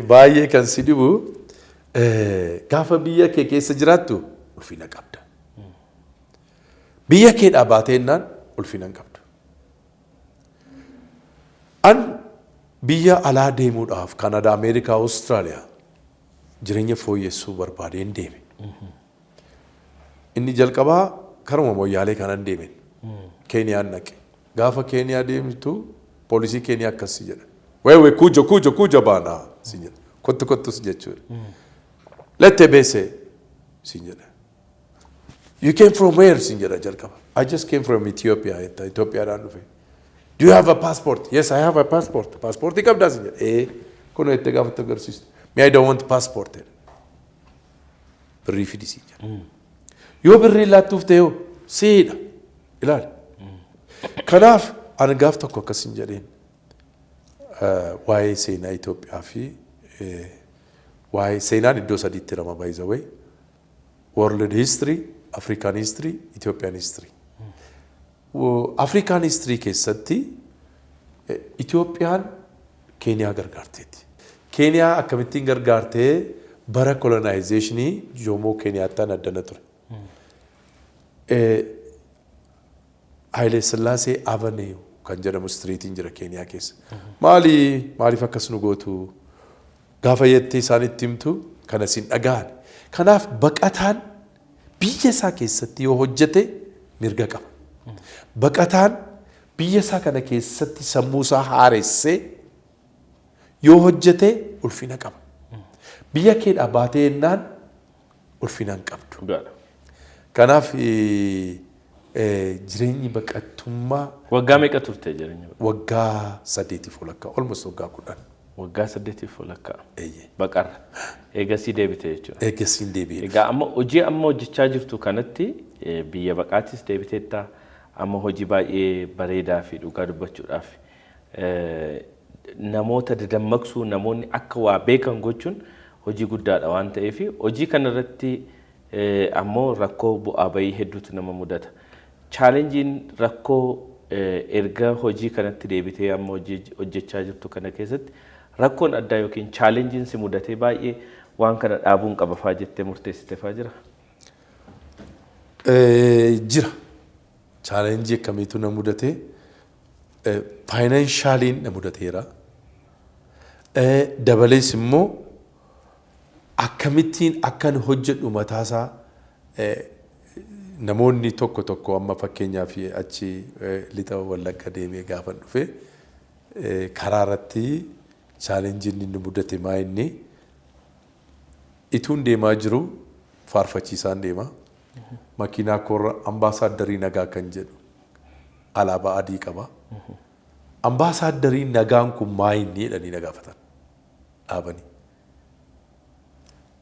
Baay'ee kan si dhibu gaafa biyya kee keessa jiraattu ulfina qabda. Biyya kee dhaabateennaan ulfina hin qabdu. An biyya alaa deemuudhaaf Kanada, Ameerikaa, Austraaliyaa jireenya fooyyessuu barbaadeen deeme. Inni jalqabaa karuma moyyaalee kanan deemen. Keeniyaan dhaqe. Gaafa Keeniyaa deemtu poolisii Keeniyaa akkas si jedha. Wewe kuja baanaa si jedha. Kottu si jechuudha. Lette beese si jedha. You came from where si jedha jalqaba. I just came from Ethiopia. Ethiopiaadhaan dhufe. Do you have a passport? Yes, I have a passport. Passportii qabdaa si jedha. Kun itti gaafatti agarsiistu. Me I don't want passport. Birrii fidi si jedha. Yoo birrii laattuuf ta'e siidha. Ilaali. Kanaaf ani gaaf tokko akkas hin jedheen waa'ee seenaa Itoophiyaa fi waa'ee seenaan iddoo sadiitti rama by the way. World history, African history, Ethiopian history. African history keessatti Itoophiyaan Keeniyaa gargaarteetti. Keeniyaa akkamittiin gargaartee bara colonizationii Jomo Kenyaattaan addana ture. Haile Sillaasee Avenue kan jedhamu streetiin jira Keeniyaa keessa. Maaliif akkas nu gootu gaafa jettee isaanitti himtu kana sin dhaga'an. Kanaaf baqataan biyya isaa keessatti yoo hojjete mirga qaba. Baqataan biyya isaa kana keessatti sammuu isaa haaressee yoo hojjete ulfina qaba. Biyya keedhaa baatee ennaan ulfina hin qabdu. Kanaaf jireenyi baqattummaa waggaa meeqa turte jireenya? Waggaa 8.5 almost waggaa 10. Waggaa 8.5 baqarra eegasii deebite jechuudha. Eegasii deebi'e. Egaa amma hojii amma hojjechaa jirtu kanatti biyya baqaatis deebiteetta amma hojii baay'ee bareedaa fi dhugaa dubbachuudhaaf namoota dadammaqsuu namoonni akka waa beekan gochuun hojii guddaadha waan ta'eef hojii kanarratti ammoo rakkoo bu'aa bayii hedduutu nama mudata. Chaalenjiin rakkoo erga hojii kanatti deebitee amma hojjechaa jirtu kana keessatti rakkoon addaa yookiin chaalenjiin si mudatee baay'ee waan kana dhaabuun qabafaa jettee murteessitefaa jira? Jira. Chaalenjii akkamiitu na mudatee faayinaanshaaliin na mudateera. Dabalees immoo akkamittiin akkan hojjedhu mataasaa namoonni tokko tokko amma fakkeenyaa fi achi lixa wallagga deemee gaafa dhufe karaa irratti chaalenjiin inni mudate maa inni ituun deemaa jiru faarfachiisaan deema. Makiinaa koorra ambaasaaddari nagaa kan jedhu alaabaa adii qaba. Ambaasaaddari nagaan kun maa inni jedhanii na gaafatan dhaabanii.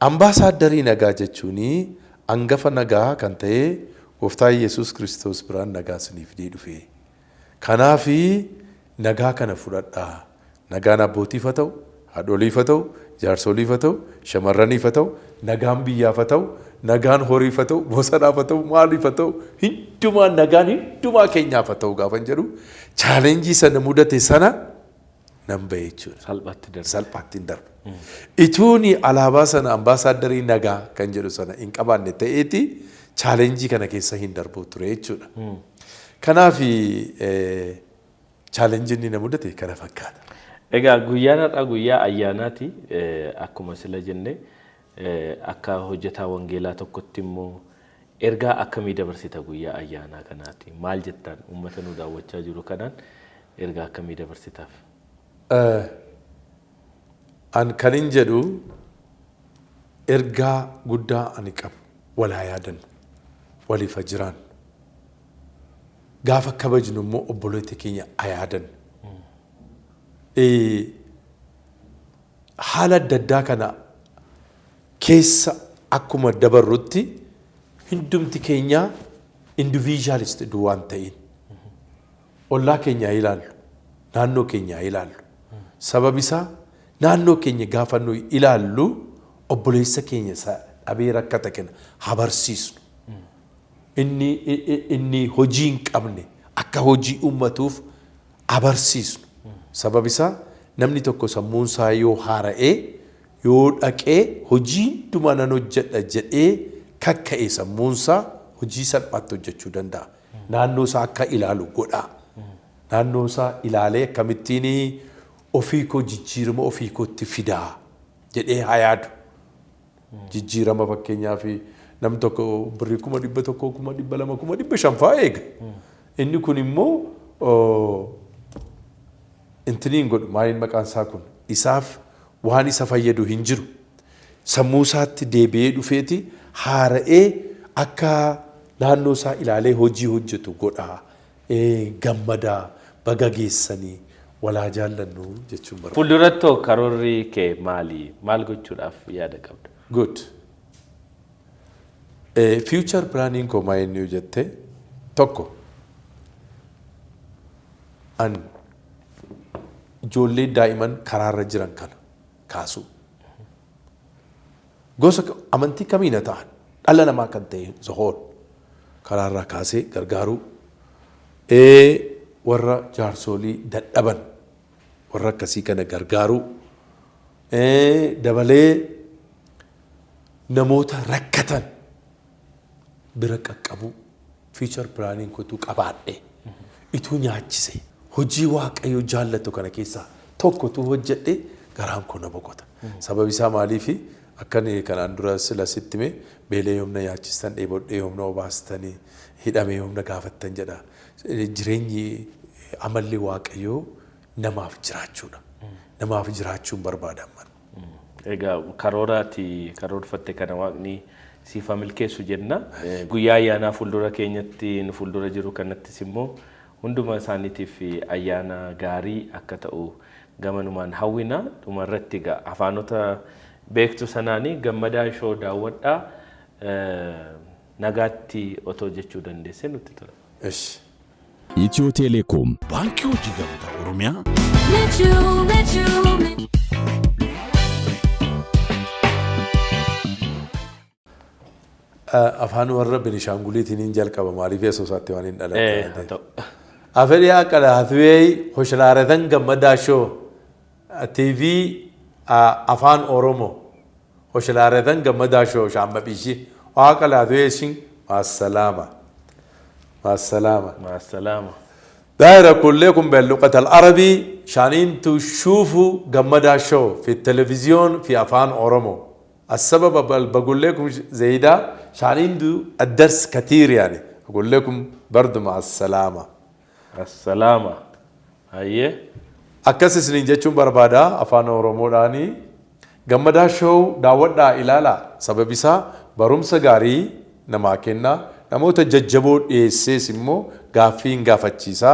Ambaasaaddari nagaa jechuuni hangafa nagaa kan ta'e Gooftaa Yesuus Kiristoos biraan nagaa isiniif dhufe. Kanaafi nagaa kana fudhadhaa. Nagaan abbootiif haa ta'u, haadholiif haa ta'u, jaarsoliif haa ta'u, shamarraniif haa ta'u, nagaan biyyaaf haa ta'u, nagaan horiif haa ta'u, bosonaaf haa ta'u, maaliif haa ta'u, hundumaa nagaan hundumaa keenyaaf haa ta'u gaafa jedhu chaalenjii sana mudate sana nan ba'e jechuudha. Salphaatti hin darbe. Ituuni alaabaa sana ambaasaaddari nagaa kan jedhu sana hin qabaanne ta'eeti chaalenjii kana keessa hin darbu ture jechuudha. Kanaaf chaalenjiin na mudate kana fakkaata. Egaa guyyaan har'aa guyyaa ayyaanaati. Akkuma sila jenne akka hojjetaa wangeelaa tokkotti immoo ergaa akkamii dabarsita guyyaa ayyaanaa kanaati? Maal jettaan uummata nu daawwachaa jiru kanaan ergaa akkamii dabarsitaaf? An kan hin jedhu ergaa guddaa ani qabu walaa yaadan waliif jiraan gaafa kabajnu immoo obboloota keenya ayaadan haala adda addaa kana keessa akkuma dabarrutti hundumti keenya individualist duwwaan ta'in ollaa keenya ilaallu naannoo keenya ilaallu sababisaa naannoo keenya gaafa nu ilaallu obboleessa keenya dhabee rakkata kana habarsiisnu inni hojii hin qabne akka hojii ummatuuf abarsiisnu sababisaa namni tokko sammuun isaa yoo haara'ee yoo dhaqee hojii hundumaa nan hojjedha jedhee kakka'e sammuun isaa hojii salphaatti hojjechuu danda'a. Naannoo isaa akka ilaalu godha. Naannoo isaa ilaalee akkamittiin ofii koo jijjiirama ofii kootti fidaa jedhee haa yaadu. Jijjiirama fakkeenyaaf nam tokko birrii 100, 200, 200, 500 eega. Inni kun immoo intiniin godhu maaliin maqaan isaa kun isaaf waan isa fayyadu hin jiru. Sammuu isaatti deebi'ee dhufeeti haara'ee akka naannoo isaa ilaalee hojii hojjetu godha. Gammadaa baga geessanii walaa jaallannu jechuun barbaada. Fuuldurattoo karoorri kee maali? Maal gochuudhaaf yaada qabda? Good. Future planning koo maa inni jette tokko an ijoollee daa'iman karaarra jiran kana kaasu. Gosa amantii kamiin ta'an dhala namaa kan ta'e zohoon karaarraa kaasee gargaaruu. Warra jaarsolii dadhaban warra akkasii kana gargaaruu. Dabalee namoota rakkatan bira qaqqabuu future planning kootu qabaadhe ituu nyaachise hojii waaqayyo jaallatu kana keessaa tokkotu hojjedhe garaan koo na boqota. Sababi isaa maaliifi akkan kanaan dura sila sittime beelee yoomna nyaachistan dheebodhee yoomna obaastanii hidhamee yoomna gaafattan jedha. Jireenyi amalli waaqayyoo namaaf jiraachuudha. Namaaf jiraachuun barbaadaman. Egaa karooraati karoorfatte kana waaqni siifa milkeessu jenna. Guyyaa ayyaanaa fuuldura keenyatti nu fuuldura jiru kanattis immoo hunduma isaaniitiif ayyaana gaarii akka ta'u gamanumaan hawwina. Dhumarratti egaa afaanota beektu sanaanii gammadaa shoo daawwadhaa nagaatti otoo jechuu dandeesse nutti tola. ኢትዮ ቴሌኮም ባንኪ hojii gamtaa ኦሮሚyaa afaan warra Benishaanguliitiin jalqaba maaliif yesuusaatti waan hin dhalatee afaan akka hathwee hoshalaaratan gammadaa shoo TV afaan Oromoo hoshalaaratan gammadaa shoo shaamba bishi akka hathwee shin assalaama مع السلامة. مع السلامة. دايرة كلكم باللغة العربية شانين تشوفوا جمدا شو في التلفزيون في أفان أورومو السبب بقول لكم زيدا شانيندو الدرس كثير يعني أقول لكم برضو مع السلامة السلامة هاي أكسس نينجتشون بربادا أفان أوروموداني غمدا شو داودا إلالا سببيسا برومسا غاري نماكننا نموتا ججبو إيسيس إمو غافين غافتشيسا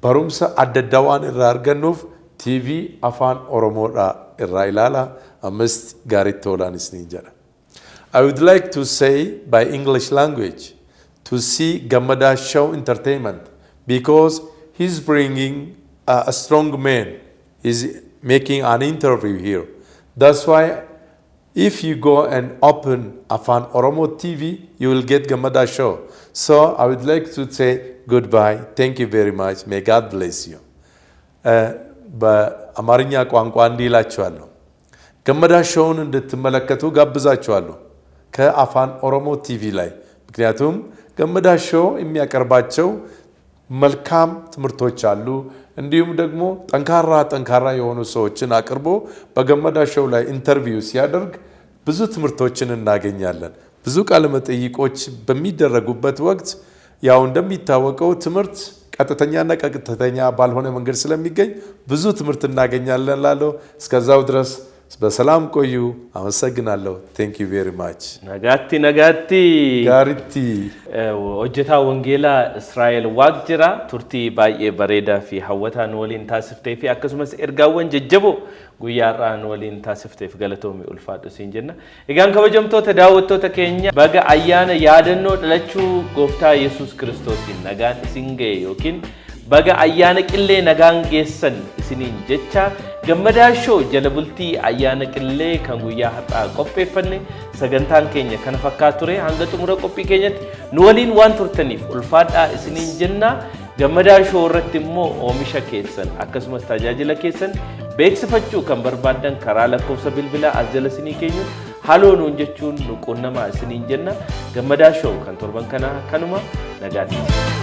برومسا أددوان الرارغنوف تي في أفان أورومودا الرائلالا أمست غاري تولانيس نينجانا I would like to say by English language to see GAMMADAA show entertainment because he's bringing a strong man. He's making an interview here. That's why if you go and open AFAAN Oromo TV, you will get GAMMADAA show. So I would like to say goodbye. Thank you very much. May God bless you. በአማርኛ ቋንቋ እንዲላችኋለሁ GAMMADAA show እንድትመለከቱ ጋብዛችኋለሁ ከአፋን ኦሮሞ ቲቪ ላይ ምክንያቱም GAMMADAA show የሚያቀርባቸው መልካም ትምህርቶች አሉ እንዲሁም ደግሞ ጠንካራ የሆኑ ሰዎችን አቅርቦ በGAMMADAA show ላይ ኢንተርቪው ሲያደርግ ብዙ ትምህርቶችን እናገኛለን ብዙ ቃለ መጠይቆች በሚደረጉበት ወቅት ያው እንደሚታወቀው ትምህርት ቀጥተኛና ቀጥተኛ ባልሆነ መንገድ ስለሚገኝ ብዙ ትምህርት እናገኛለን ላለው እስከዛው ድረስ በሰላም ቆዩ አመሰግናለሁ thank you very much ነጋቲ ጋሪቲ ሆጀታ ወንጌላ እስራኤል ዋቅጅራ ቱርቲ ባየ በሬዳ ፊ ሐወታን ወሊን ታስፍቴ ፊ አከሱመስ ኤርጋወን ጀጀቦ ጉያራን ወሊን ታስፍቴ ፊ ገለቶሚ ኡልፋዱ ሲንጀና ኢጋን ከበጀምቶ ተዳውቶ ተከኛ በጋ አያነ ያደኖ ደለቹ ጎፍታ ኢየሱስ ክርስቶስ ነጋን ሲንጌ ዮኪን baga ayyaana qillee nagaan geessan isiniin jecha GAMMADAA show jalabultii ayyaana qillee kan guyyaa har'aa qopheeffanne sagantaan keenya kana fakkaatu ture hanga xumura qophii keenyatti nu waliin waan turtaniif ulfaadhaa isiniin jenna GAMMADAA show irratti immoo oomisha keessan akkasumas tajaajila keessan beeksifachuu kan barbaadan karaa lakkoofsa bilbilaa as jala isinii keenyu haloo nuun jechuun nu qunnamaa isiniin jenna GAMMADAA show kan torban kana kanuma nagaatti